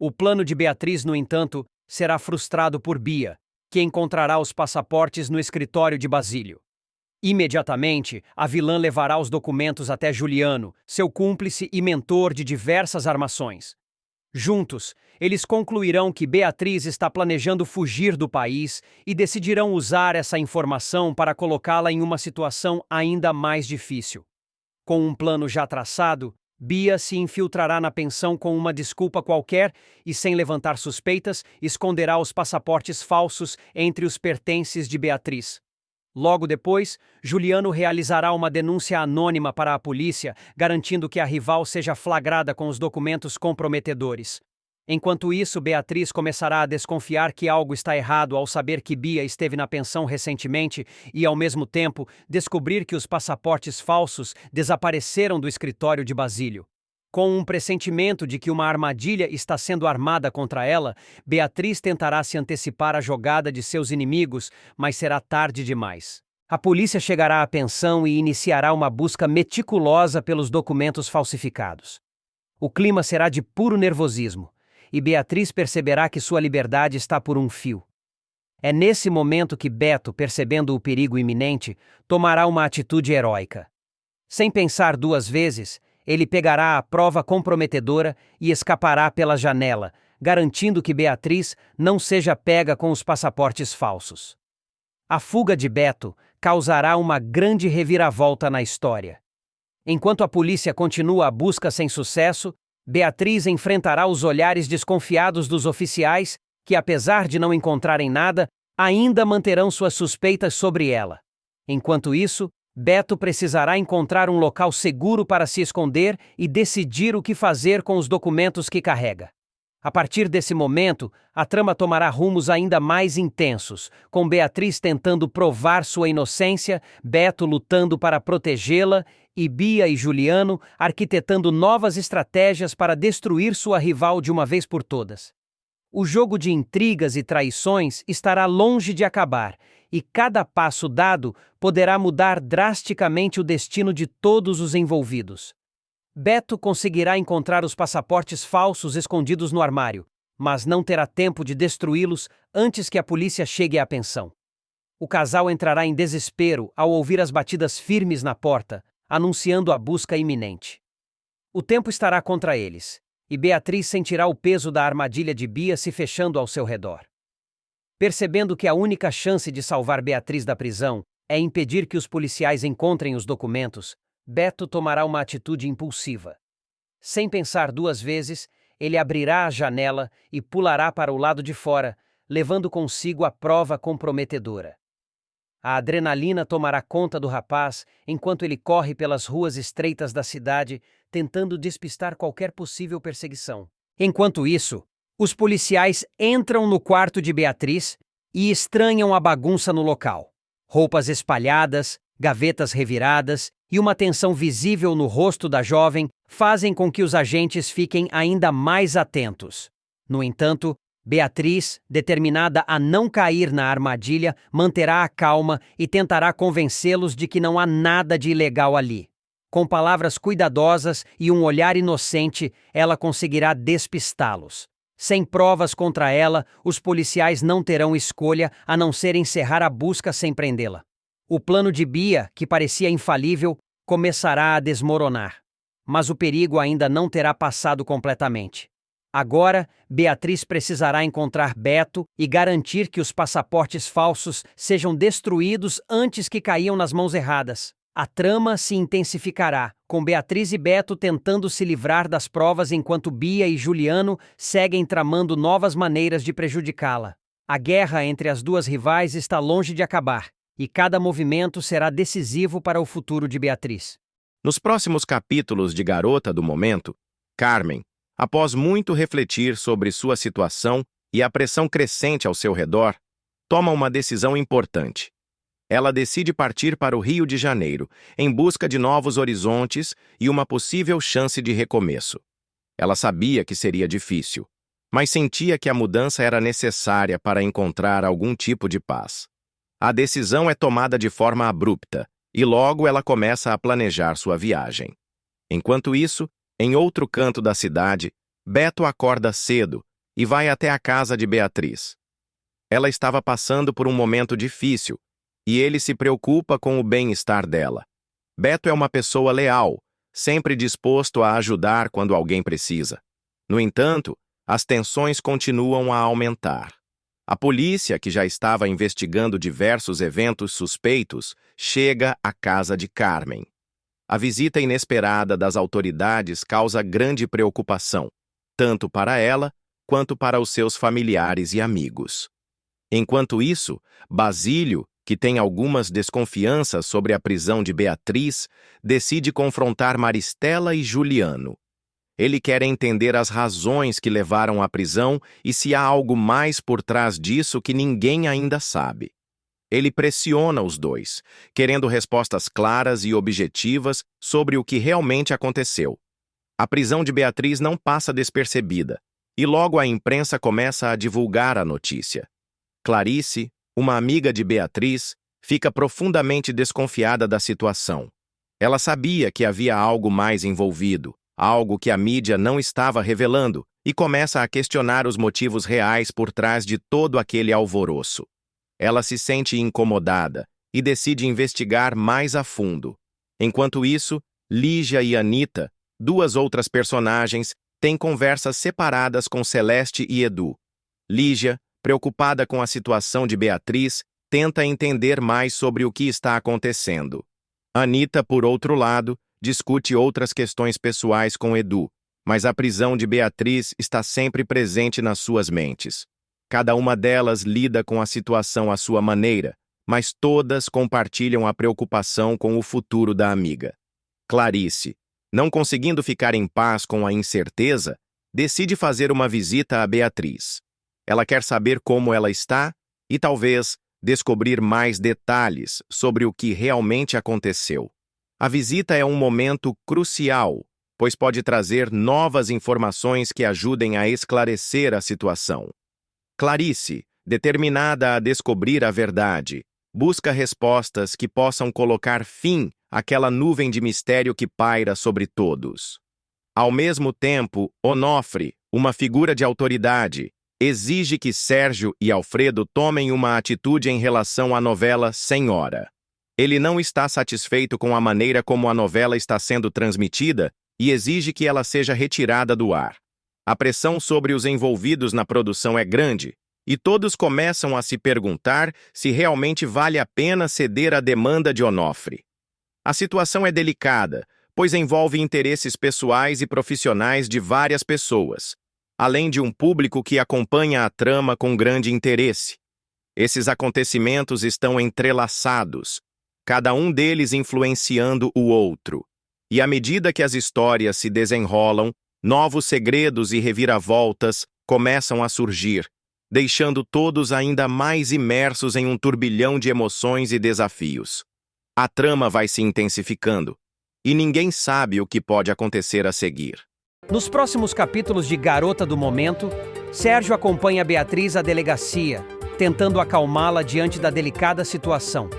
O plano de Beatriz, no entanto, será frustrado por Bia, que encontrará os passaportes no escritório de Basílio. Imediatamente, a vilã levará os documentos até Juliano, seu cúmplice e mentor de diversas armações. Juntos, eles concluirão que Beatriz está planejando fugir do país e decidirão usar essa informação para colocá-la em uma situação ainda mais difícil. Com um plano já traçado, Bia se infiltrará na pensão com uma desculpa qualquer e, sem levantar suspeitas, esconderá os passaportes falsos entre os pertences de Beatriz. Logo depois, Juliano realizará uma denúncia anônima para a polícia, garantindo que a rival seja flagrada com os documentos comprometedores. Enquanto isso, Beatriz começará a desconfiar que algo está errado ao saber que Bia esteve na pensão recentemente e, ao mesmo tempo, descobrir que os passaportes falsos desapareceram do escritório de Basílio. Com um pressentimento de que uma armadilha está sendo armada contra ela, Beatriz tentará se antecipar à jogada de seus inimigos, mas será tarde demais. A polícia chegará à pensão e iniciará uma busca meticulosa pelos documentos falsificados. O clima será de puro nervosismo, e Beatriz perceberá que sua liberdade está por um fio. É nesse momento que Beto, percebendo o perigo iminente, tomará uma atitude heróica. Sem pensar duas vezes, ele pegará a prova comprometedora e escapará pela janela, garantindo que Beatriz não seja pega com os passaportes falsos. A fuga de Beto causará uma grande reviravolta na história. Enquanto a polícia continua a busca sem sucesso, Beatriz enfrentará os olhares desconfiados dos oficiais, que, apesar de não encontrarem nada, ainda manterão suas suspeitas sobre ela. Enquanto isso, Beto precisará encontrar um local seguro para se esconder e decidir o que fazer com os documentos que carrega. A partir desse momento, a trama tomará rumos ainda mais intensos, com Beatriz tentando provar sua inocência, Beto lutando para protegê-la e Bia e Juliano arquitetando novas estratégias para destruir sua rival de uma vez por todas. O jogo de intrigas e traições estará longe de acabar, e cada passo dado poderá mudar drasticamente o destino de todos os envolvidos. Beto conseguirá encontrar os passaportes falsos escondidos no armário, mas não terá tempo de destruí-los antes que a polícia chegue à pensão. O casal entrará em desespero ao ouvir as batidas firmes na porta, anunciando a busca iminente. O tempo estará contra eles, e Beatriz sentirá o peso da armadilha de Bia se fechando ao seu redor. Percebendo que a única chance de salvar Beatriz da prisão é impedir que os policiais encontrem os documentos, Beto tomará uma atitude impulsiva. Sem pensar duas vezes, ele abrirá a janela e pulará para o lado de fora, levando consigo a prova comprometedora. A adrenalina tomará conta do rapaz enquanto ele corre pelas ruas estreitas da cidade, tentando despistar qualquer possível perseguição. Enquanto isso, os policiais entram no quarto de Beatriz e estranham a bagunça no local. Roupas espalhadas, gavetas reviradas e uma tensão visível no rosto da jovem fazem com que os agentes fiquem ainda mais atentos. No entanto, Beatriz, determinada a não cair na armadilha, manterá a calma e tentará convencê-los de que não há nada de ilegal ali. Com palavras cuidadosas e um olhar inocente, ela conseguirá despistá-los. Sem provas contra ela, os policiais não terão escolha a não ser encerrar a busca sem prendê-la. O plano de Bia, que parecia infalível, começará a desmoronar. Mas o perigo ainda não terá passado completamente. Agora, Beatriz precisará encontrar Beto e garantir que os passaportes falsos sejam destruídos antes que caiam nas mãos erradas. A trama se intensificará, com Beatriz e Beto tentando se livrar das provas enquanto Bia e Juliano seguem tramando novas maneiras de prejudicá-la. A guerra entre as duas rivais está longe de acabar, e cada movimento será decisivo para o futuro de Beatriz. Nos próximos capítulos de Garota do Momento, Carmen, após muito refletir sobre sua situação e a pressão crescente ao seu redor, toma uma decisão importante. Ela decide partir para o Rio de Janeiro, em busca de novos horizontes e uma possível chance de recomeço. Ela sabia que seria difícil, mas sentia que a mudança era necessária para encontrar algum tipo de paz. A decisão é tomada de forma abrupta, e logo ela começa a planejar sua viagem. Enquanto isso, em outro canto da cidade, Beto acorda cedo e vai até a casa de Beatriz. Ela estava passando por um momento difícil, e ele se preocupa com o bem-estar dela. Beto é uma pessoa leal, sempre disposto a ajudar quando alguém precisa. No entanto, as tensões continuam a aumentar. A polícia, que já estava investigando diversos eventos suspeitos, chega à casa de Carmen. A visita inesperada das autoridades causa grande preocupação, tanto para ela quanto para os seus familiares e amigos. Enquanto isso, Basílio, que tem algumas desconfianças sobre a prisão de Beatriz, decide confrontar Maristela e Juliano. Ele quer entender as razões que levaram à prisão e se há algo mais por trás disso que ninguém ainda sabe. Ele pressiona os dois, querendo respostas claras e objetivas sobre o que realmente aconteceu. A prisão de Beatriz não passa despercebida, e logo a imprensa começa a divulgar a notícia. Clarice, uma amiga de Beatriz, fica profundamente desconfiada da situação. Ela sabia que havia algo mais envolvido, algo que a mídia não estava revelando, e começa a questionar os motivos reais por trás de todo aquele alvoroço. Ela se sente incomodada e decide investigar mais a fundo. Enquanto isso, Lígia e Anita, duas outras personagens, têm conversas separadas com Celeste e Edu. Lígia, preocupada com a situação de Beatriz, tenta entender mais sobre o que está acontecendo. Anita, por outro lado, discute outras questões pessoais com Edu, mas a prisão de Beatriz está sempre presente nas suas mentes. Cada uma delas lida com a situação à sua maneira, mas todas compartilham a preocupação com o futuro da amiga. Clarice, não conseguindo ficar em paz com a incerteza, decide fazer uma visita a Beatriz. Ela quer saber como ela está e, talvez, descobrir mais detalhes sobre o que realmente aconteceu. A visita é um momento crucial, pois pode trazer novas informações que ajudem a esclarecer a situação. Clarice, determinada a descobrir a verdade, busca respostas que possam colocar fim àquela nuvem de mistério que paira sobre todos. Ao mesmo tempo, Onofre, uma figura de autoridade, exige que Sérgio e Alfredo tomem uma atitude em relação à novela Senhora. Ele não está satisfeito com a maneira como a novela está sendo transmitida e exige que ela seja retirada do ar. A pressão sobre os envolvidos na produção é grande, e todos começam a se perguntar se realmente vale a pena ceder à demanda de Onofre. A situação é delicada, pois envolve interesses pessoais e profissionais de várias pessoas, além de um público que acompanha a trama com grande interesse. Esses acontecimentos estão entrelaçados, cada um deles influenciando o outro. E à medida que as histórias se desenrolam, novos segredos e reviravoltas começam a surgir, deixando todos ainda mais imersos em um turbilhão de emoções e desafios. A trama vai se intensificando, e ninguém sabe o que pode acontecer a seguir. Nos próximos capítulos de Garota do Momento, Sérgio acompanha Beatriz à delegacia, tentando acalmá-la diante da delicada situação.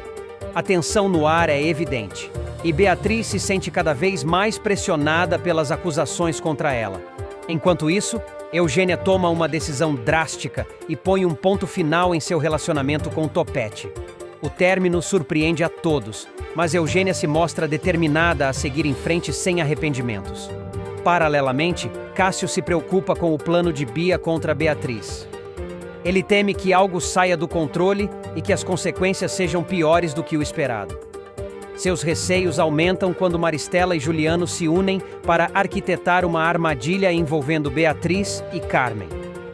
A tensão no ar é evidente, e Beatriz se sente cada vez mais pressionada pelas acusações contra ela. Enquanto isso, Eugênia toma uma decisão drástica e põe um ponto final em seu relacionamento com Topete. O término surpreende a todos, mas Eugênia se mostra determinada a seguir em frente sem arrependimentos. Paralelamente, Cássio se preocupa com o plano de Bia contra Beatriz. Ele teme que algo saia do controle e que as consequências sejam piores do que o esperado. Seus receios aumentam quando Maristela e Juliano se unem para arquitetar uma armadilha envolvendo Beatriz e Carmen.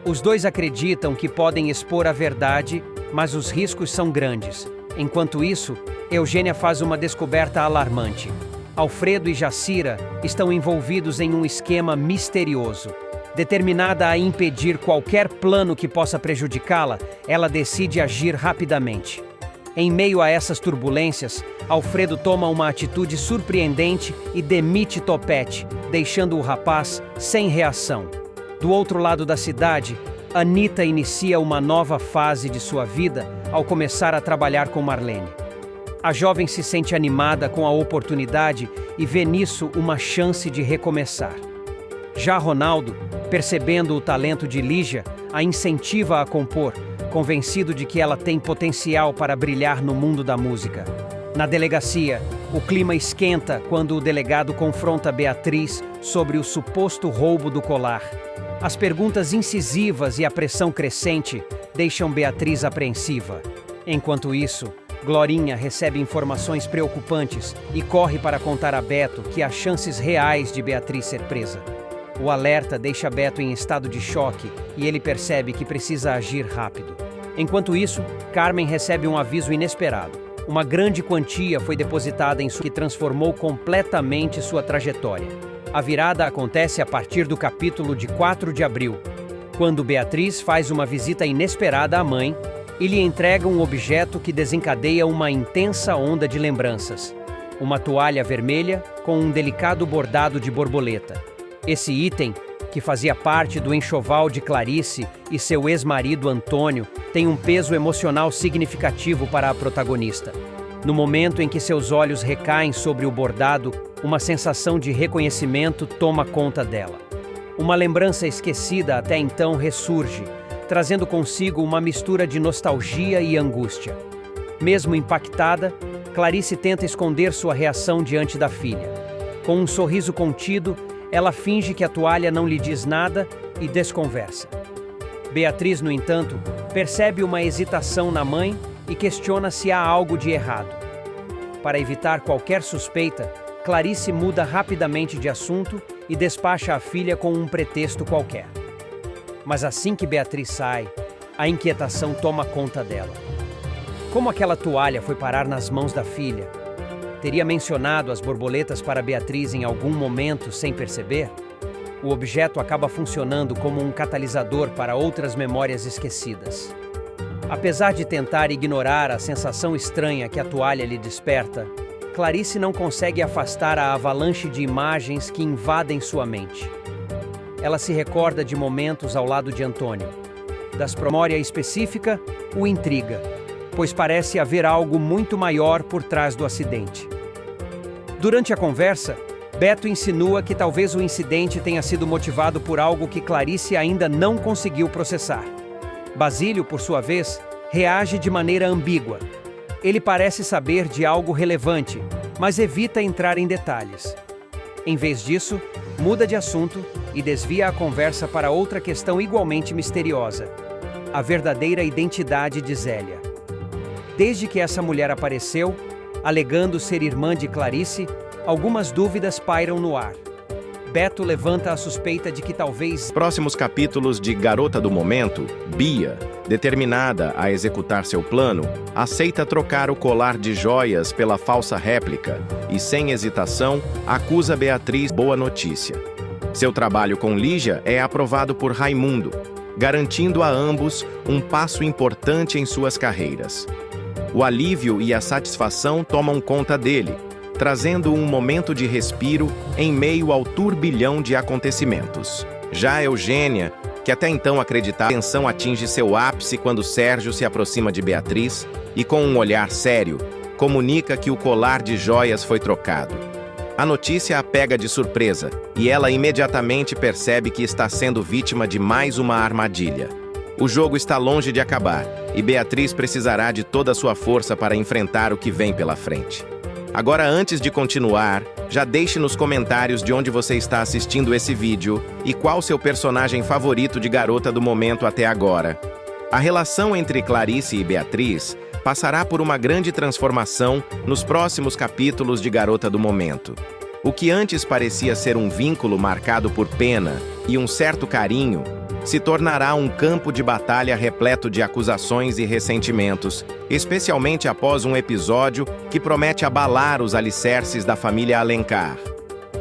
Os dois acreditam que podem expor a verdade, mas os riscos são grandes. Enquanto isso, Eugênia faz uma descoberta alarmante. Alfredo e Jacira estão envolvidos em um esquema misterioso. Determinada a impedir qualquer plano que possa prejudicá-la, ela decide agir rapidamente. Em meio a essas turbulências, Alfredo toma uma atitude surpreendente e demite Topete, deixando o rapaz sem reação. Do outro lado da cidade, Anita inicia uma nova fase de sua vida ao começar a trabalhar com Marlene. A jovem se sente animada com a oportunidade e vê nisso uma chance de recomeçar. Já Ronaldo, percebendo o talento de Lígia, a incentiva a compor, convencido de que ela tem potencial para brilhar no mundo da música. Na delegacia, o clima esquenta quando o delegado confronta Beatriz sobre o suposto roubo do colar. As perguntas incisivas e a pressão crescente deixam Beatriz apreensiva. Enquanto isso, Glorinha recebe informações preocupantes e corre para contar a Beto que há chances reais de Beatriz ser presa. O alerta deixa Beto em estado de choque e ele percebe que precisa agir rápido. Enquanto isso, Carmen recebe um aviso inesperado. Uma grande quantia foi depositada em sua que transformou completamente sua trajetória. A virada acontece a partir do capítulo de 4 de abril, quando Beatriz faz uma visita inesperada à mãe e lhe entrega um objeto que desencadeia uma intensa onda de lembranças. Uma toalha vermelha com um delicado bordado de borboleta. Esse item, que fazia parte do enxoval de Clarice e seu ex-marido Antônio, tem um peso emocional significativo para a protagonista. No momento em que seus olhos recaem sobre o bordado, uma sensação de reconhecimento toma conta dela. Uma lembrança esquecida até então ressurge, trazendo consigo uma mistura de nostalgia e angústia. Mesmo impactada, Clarice tenta esconder sua reação diante da filha. Com um sorriso contido, ela finge que a toalha não lhe diz nada e desconversa. Beatriz, no entanto, percebe uma hesitação na mãe e questiona se há algo de errado. Para evitar qualquer suspeita, Clarice muda rapidamente de assunto e despacha a filha com um pretexto qualquer. Mas assim que Beatriz sai, a inquietação toma conta dela. Como aquela toalha foi parar nas mãos da filha? Teria mencionado as borboletas para Beatriz em algum momento sem perceber? O objeto acaba funcionando como um catalisador para outras memórias esquecidas. Apesar de tentar ignorar a sensação estranha que a toalha lhe desperta, Clarice não consegue afastar a avalanche de imagens que invadem sua mente. Ela se recorda de momentos ao lado de Antônio. Da memória específica, o intriga, pois parece haver algo muito maior por trás do acidente. Durante a conversa, Beto insinua que talvez o incidente tenha sido motivado por algo que Clarice ainda não conseguiu processar. Basílio, por sua vez, reage de maneira ambígua. Ele parece saber de algo relevante, mas evita entrar em detalhes. Em vez disso, muda de assunto e desvia a conversa para outra questão igualmente misteriosa: a verdadeira identidade de Zélia. Desde que essa mulher apareceu, alegando ser irmã de Clarice, algumas dúvidas pairam no ar. Beto levanta a suspeita de que talvez... Próximos capítulos de Garota do Momento, Bia, determinada a executar seu plano, aceita trocar o colar de joias pela falsa réplica e, sem hesitação, acusa Beatriz. Boa notícia. Seu trabalho com Lígia é aprovado por Raimundo, garantindo a ambos um passo importante em suas carreiras. O alívio e a satisfação tomam conta dele, trazendo um momento de respiro em meio ao turbilhão de acontecimentos. Já Eugênia, que até então acreditava, a tensão atinge seu ápice quando Sérgio se aproxima de Beatriz e, com um olhar sério, comunica que o colar de joias foi trocado. A notícia a pega de surpresa e ela imediatamente percebe que está sendo vítima de mais uma armadilha. O jogo está longe de acabar e Beatriz precisará de toda a sua força para enfrentar o que vem pela frente. Agora, antes de continuar, já deixe nos comentários de onde você está assistindo esse vídeo e qual seu personagem favorito de Garota do Momento até agora. A relação entre Clarice e Beatriz passará por uma grande transformação nos próximos capítulos de Garota do Momento. O que antes parecia ser um vínculo marcado por pena e um certo carinho, se tornará um campo de batalha repleto de acusações e ressentimentos, especialmente após um episódio que promete abalar os alicerces da família Alencar.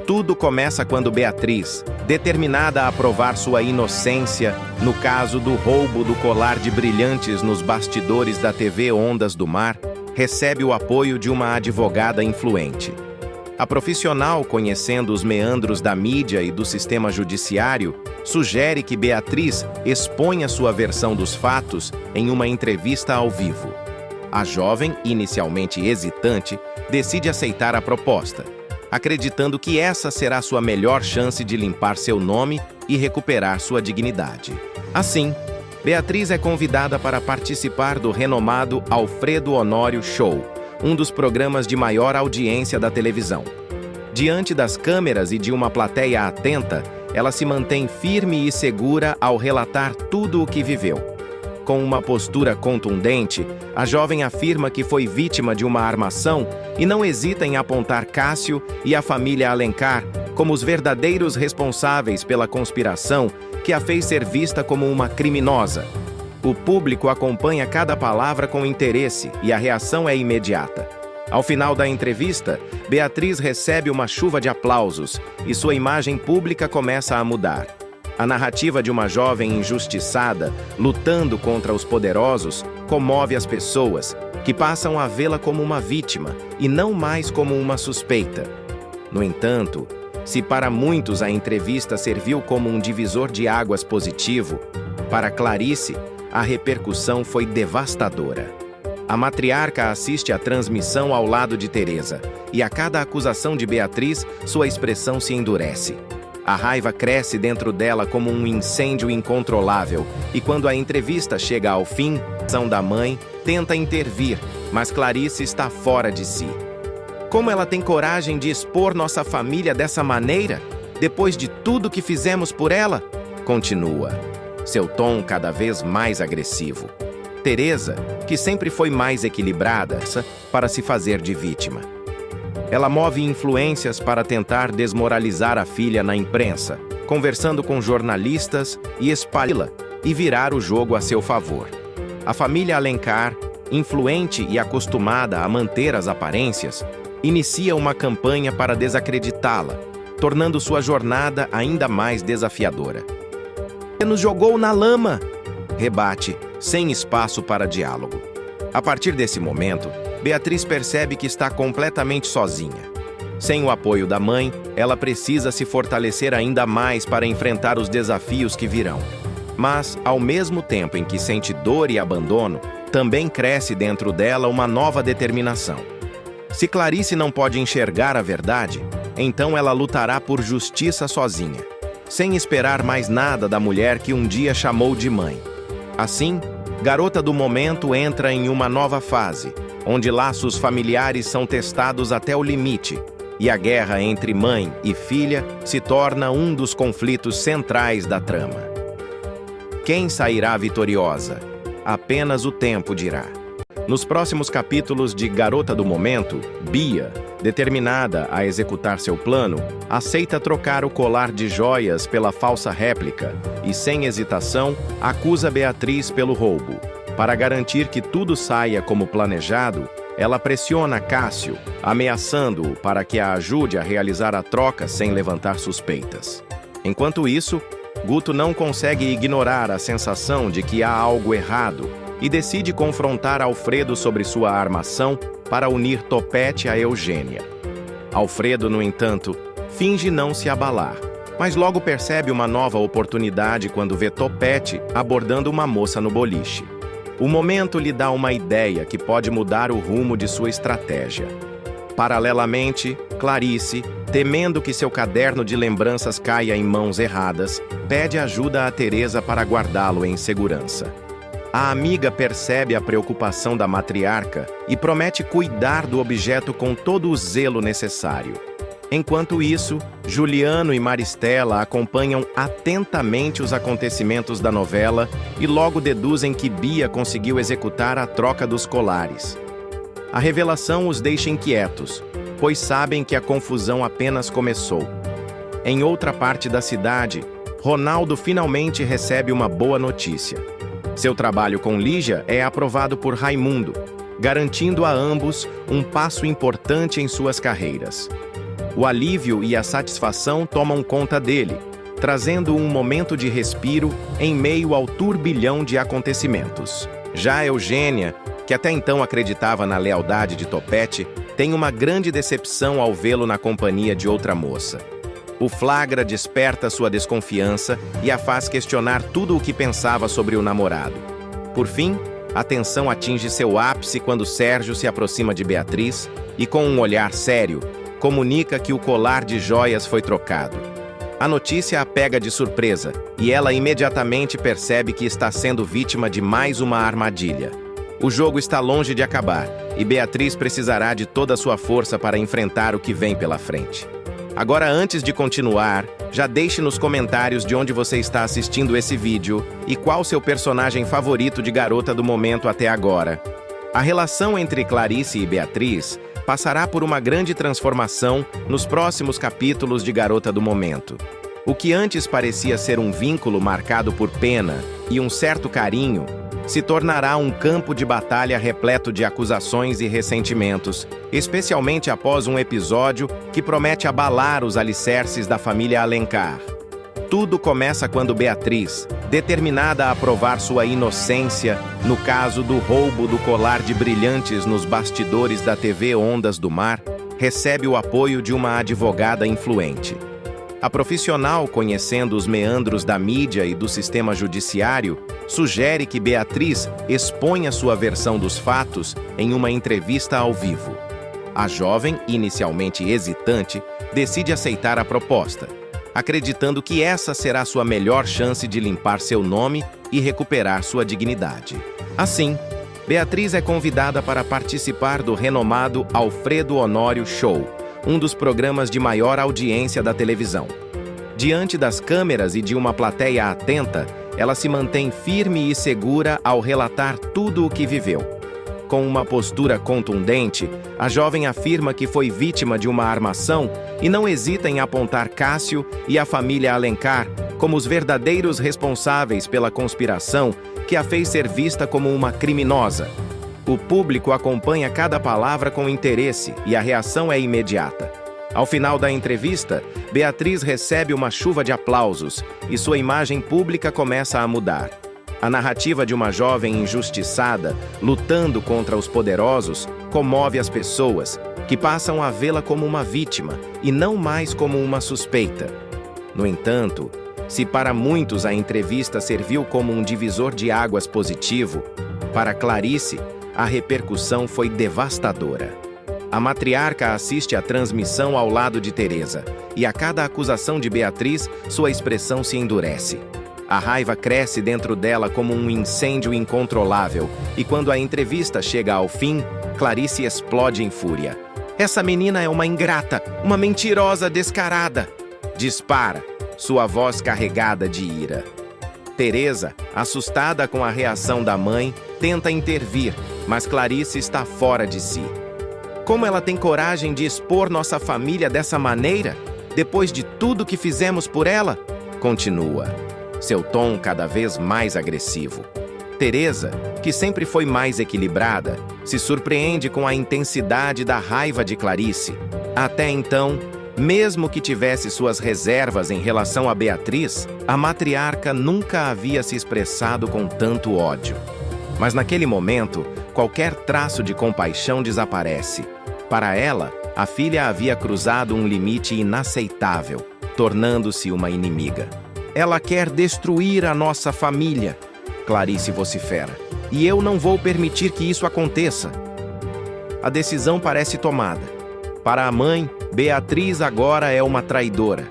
Tudo começa quando Beatriz, determinada a provar sua inocência no caso do roubo do colar de brilhantes nos bastidores da TV Ondas do Mar, recebe o apoio de uma advogada influente. A profissional, conhecendo os meandros da mídia e do sistema judiciário, sugere que Beatriz exponha sua versão dos fatos em uma entrevista ao vivo. A jovem, inicialmente hesitante, decide aceitar a proposta, acreditando que essa será sua melhor chance de limpar seu nome e recuperar sua dignidade. Assim, Beatriz é convidada para participar do renomado Alfredo Honório Show, um dos programas de maior audiência da televisão. Diante das câmeras e de uma plateia atenta, ela se mantém firme e segura ao relatar tudo o que viveu. Com uma postura contundente, a jovem afirma que foi vítima de uma armação e não hesita em apontar Cássio e a família Alencar como os verdadeiros responsáveis pela conspiração que a fez ser vista como uma criminosa. O público acompanha cada palavra com interesse e a reação é imediata. Ao final da entrevista, Beatriz recebe uma chuva de aplausos e sua imagem pública começa a mudar. A narrativa de uma jovem injustiçada, lutando contra os poderosos, comove as pessoas, que passam a vê-la como uma vítima e não mais como uma suspeita. No entanto, se para muitos a entrevista serviu como um divisor de águas positivo, para Clarice, a repercussão foi devastadora. A matriarca assiste à transmissão ao lado de Teresa, e a cada acusação de Beatriz, sua expressão se endurece. A raiva cresce dentro dela como um incêndio incontrolável, e quando a entrevista chega ao fim, a ação da mãe tenta intervir, mas Clarice está fora de si. Como ela tem coragem de expor nossa família dessa maneira, depois de tudo que fizemos por ela? Continua, seu tom cada vez mais agressivo. Teresa, que sempre foi mais equilibrada, para se fazer de vítima. Ela move influências para tentar desmoralizar a filha na imprensa, conversando com jornalistas e espalhá-la e virar o jogo a seu favor. A família Alencar, influente e acostumada a manter as aparências, inicia uma campanha para desacreditá-la, tornando sua jornada ainda mais desafiadora. "Você nos jogou na lama!" rebate, sem espaço para diálogo. A partir desse momento, Beatriz percebe que está completamente sozinha. Sem o apoio da mãe, ela precisa se fortalecer ainda mais para enfrentar os desafios que virão. Mas, ao mesmo tempo em que sente dor e abandono, também cresce dentro dela uma nova determinação. Se Clarice não pode enxergar a verdade, então ela lutará por justiça sozinha, sem esperar mais nada da mulher que um dia chamou de mãe. Assim, Garota do Momento entra em uma nova fase, onde laços familiares são testados até o limite, e a guerra entre mãe e filha se torna um dos conflitos centrais da trama. Quem sairá vitoriosa? Apenas o tempo dirá. Nos próximos capítulos de Garota do Momento, Bia, determinada a executar seu plano, aceita trocar o colar de joias pela falsa réplica e, sem hesitação, acusa Beatriz pelo roubo. Para garantir que tudo saia como planejado, ela pressiona Cássio, ameaçando-o para que a ajude a realizar a troca sem levantar suspeitas. Enquanto isso, Guto não consegue ignorar a sensação de que há algo errado e decide confrontar Alfredo sobre sua armação para unir Topete a Eugênia. Alfredo, no entanto, finge não se abalar, mas logo percebe uma nova oportunidade quando vê Topete abordando uma moça no boliche. O momento lhe dá uma ideia que pode mudar o rumo de sua estratégia. Paralelamente, Clarice, temendo que seu caderno de lembranças caia em mãos erradas, pede ajuda a Teresa para guardá-lo em segurança. A amiga percebe a preocupação da matriarca e promete cuidar do objeto com todo o zelo necessário. Enquanto isso, Juliano e Maristela acompanham atentamente os acontecimentos da novela e logo deduzem que Bia conseguiu executar a troca dos colares. A revelação os deixa inquietos, pois sabem que a confusão apenas começou. Em outra parte da cidade, Ronaldo finalmente recebe uma boa notícia. Seu trabalho com Lígia é aprovado por Raimundo, garantindo a ambos um passo importante em suas carreiras. O alívio e a satisfação tomam conta dele, trazendo um momento de respiro em meio ao turbilhão de acontecimentos. Já Eugênia, que até então acreditava na lealdade de Topete, tem uma grande decepção ao vê-lo na companhia de outra moça. O flagra desperta sua desconfiança e a faz questionar tudo o que pensava sobre o namorado. Por fim, a tensão atinge seu ápice quando Sérgio se aproxima de Beatriz e, com um olhar sério, comunica que o colar de joias foi trocado. A notícia a pega de surpresa e ela imediatamente percebe que está sendo vítima de mais uma armadilha. O jogo está longe de acabar e Beatriz precisará de toda a sua força para enfrentar o que vem pela frente. Agora, antes de continuar, já deixe nos comentários de onde você está assistindo esse vídeo e qual seu personagem favorito de Garota do Momento até agora. A relação entre Clarice e Beatriz passará por uma grande transformação nos próximos capítulos de Garota do Momento. O que antes parecia ser um vínculo marcado por pena e um certo carinho, se tornará um campo de batalha repleto de acusações e ressentimentos, especialmente após um episódio que promete abalar os alicerces da família Alencar. Tudo começa quando Beatriz, determinada a provar sua inocência no caso do roubo do colar de brilhantes nos bastidores da TV Ondas do Mar, recebe o apoio de uma advogada influente. A profissional, conhecendo os meandros da mídia e do sistema judiciário, sugere que Beatriz exponha sua versão dos fatos em uma entrevista ao vivo. A jovem, inicialmente hesitante, decide aceitar a proposta, acreditando que essa será sua melhor chance de limpar seu nome e recuperar sua dignidade. Assim, Beatriz é convidada para participar do renomado Alfredo Honório Show, um dos programas de maior audiência da televisão. Diante das câmeras e de uma plateia atenta, ela se mantém firme e segura ao relatar tudo o que viveu. Com uma postura contundente, a jovem afirma que foi vítima de uma armação e não hesita em apontar Cássio e a família Alencar como os verdadeiros responsáveis pela conspiração que a fez ser vista como uma criminosa. O público acompanha cada palavra com interesse e a reação é imediata. Ao final da entrevista, Beatriz recebe uma chuva de aplausos e sua imagem pública começa a mudar. A narrativa de uma jovem injustiçada, lutando contra os poderosos, comove as pessoas, que passam a vê-la como uma vítima e não mais como uma suspeita. No entanto, se para muitos a entrevista serviu como um divisor de águas positivo, para Clarice, a repercussão foi devastadora. A matriarca assiste à transmissão ao lado de Teresa, e a cada acusação de Beatriz, sua expressão se endurece. A raiva cresce dentro dela como um incêndio incontrolável, e quando a entrevista chega ao fim, Clarice explode em fúria. "Essa menina é uma ingrata, uma mentirosa descarada!" Dispara, sua voz carregada de ira. Teresa, assustada com a reação da mãe, tenta intervir, mas Clarice está fora de si. "Como ela tem coragem de expor nossa família dessa maneira, depois de tudo que fizemos por ela?" Continua, seu tom cada vez mais agressivo. Teresa, que sempre foi mais equilibrada, se surpreende com a intensidade da raiva de Clarice. Até então, mesmo que tivesse suas reservas em relação a Beatriz, a matriarca nunca havia se expressado com tanto ódio. Mas naquele momento, qualquer traço de compaixão desaparece. Para ela, a filha havia cruzado um limite inaceitável, tornando-se uma inimiga. "Ela quer destruir a nossa família", Clarice vocifera, "e eu não vou permitir que isso aconteça." A decisão parece tomada. Para a mãe, Beatriz agora é uma traidora.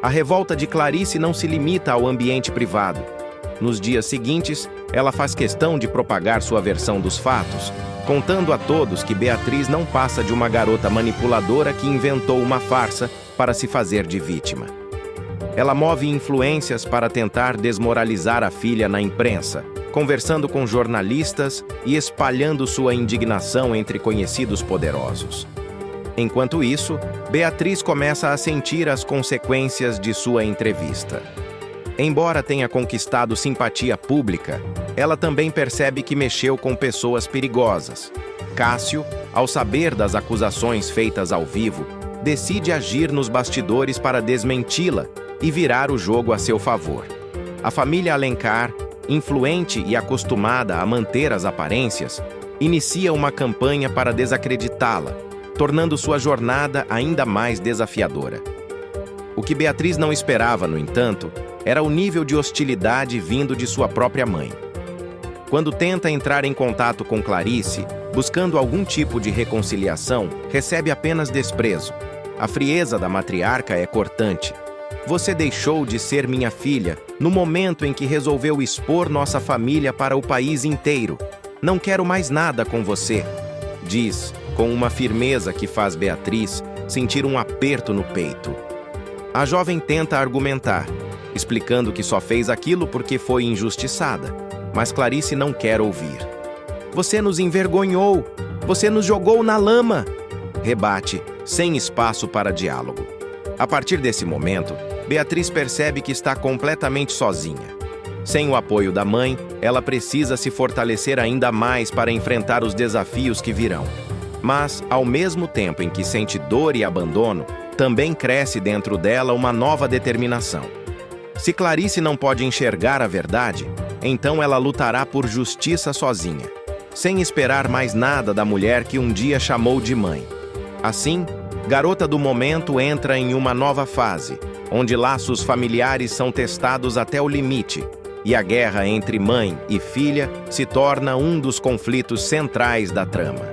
A revolta de Clarice não se limita ao ambiente privado. Nos dias seguintes, ela faz questão de propagar sua versão dos fatos, contando a todos que Beatriz não passa de uma garota manipuladora que inventou uma farsa para se fazer de vítima. Ela move influências para tentar desmoralizar a filha na imprensa, conversando com jornalistas e espalhando sua indignação entre conhecidos poderosos. Enquanto isso, Beatriz começa a sentir as consequências de sua entrevista. Embora tenha conquistado simpatia pública, ela também percebe que mexeu com pessoas perigosas. Cássio, ao saber das acusações feitas ao vivo, decide agir nos bastidores para desmenti-la e virar o jogo a seu favor. A família Alencar, influente e acostumada a manter as aparências, inicia uma campanha para desacreditá-la, tornando sua jornada ainda mais desafiadora. O que Beatriz não esperava, no entanto, era o nível de hostilidade vindo de sua própria mãe. Quando tenta entrar em contato com Clarice, buscando algum tipo de reconciliação, recebe apenas desprezo. A frieza da matriarca é cortante. "Você deixou de ser minha filha no momento em que resolveu expor nossa família para o país inteiro. Não quero mais nada com você", diz, com uma firmeza que faz Beatriz sentir um aperto no peito. A jovem tenta argumentar, explicando que só fez aquilo porque foi injustiçada, mas Clarice não quer ouvir. Você nos envergonhou! Você nos jogou na lama! Rebate, sem espaço para diálogo. A partir desse momento, Beatriz percebe que está completamente sozinha. Sem o apoio da mãe, ela precisa se fortalecer ainda mais para enfrentar os desafios que virão. Mas, ao mesmo tempo em que sente dor e abandono, também cresce dentro dela uma nova determinação. Se Clarice não pode enxergar a verdade, então ela lutará por justiça sozinha, sem esperar mais nada da mulher que um dia chamou de mãe. Assim, Garota do Momento entra em uma nova fase, onde laços familiares são testados até o limite, e a guerra entre mãe e filha se torna um dos conflitos centrais da trama.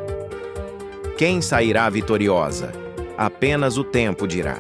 Quem sairá vitoriosa? Apenas o tempo dirá.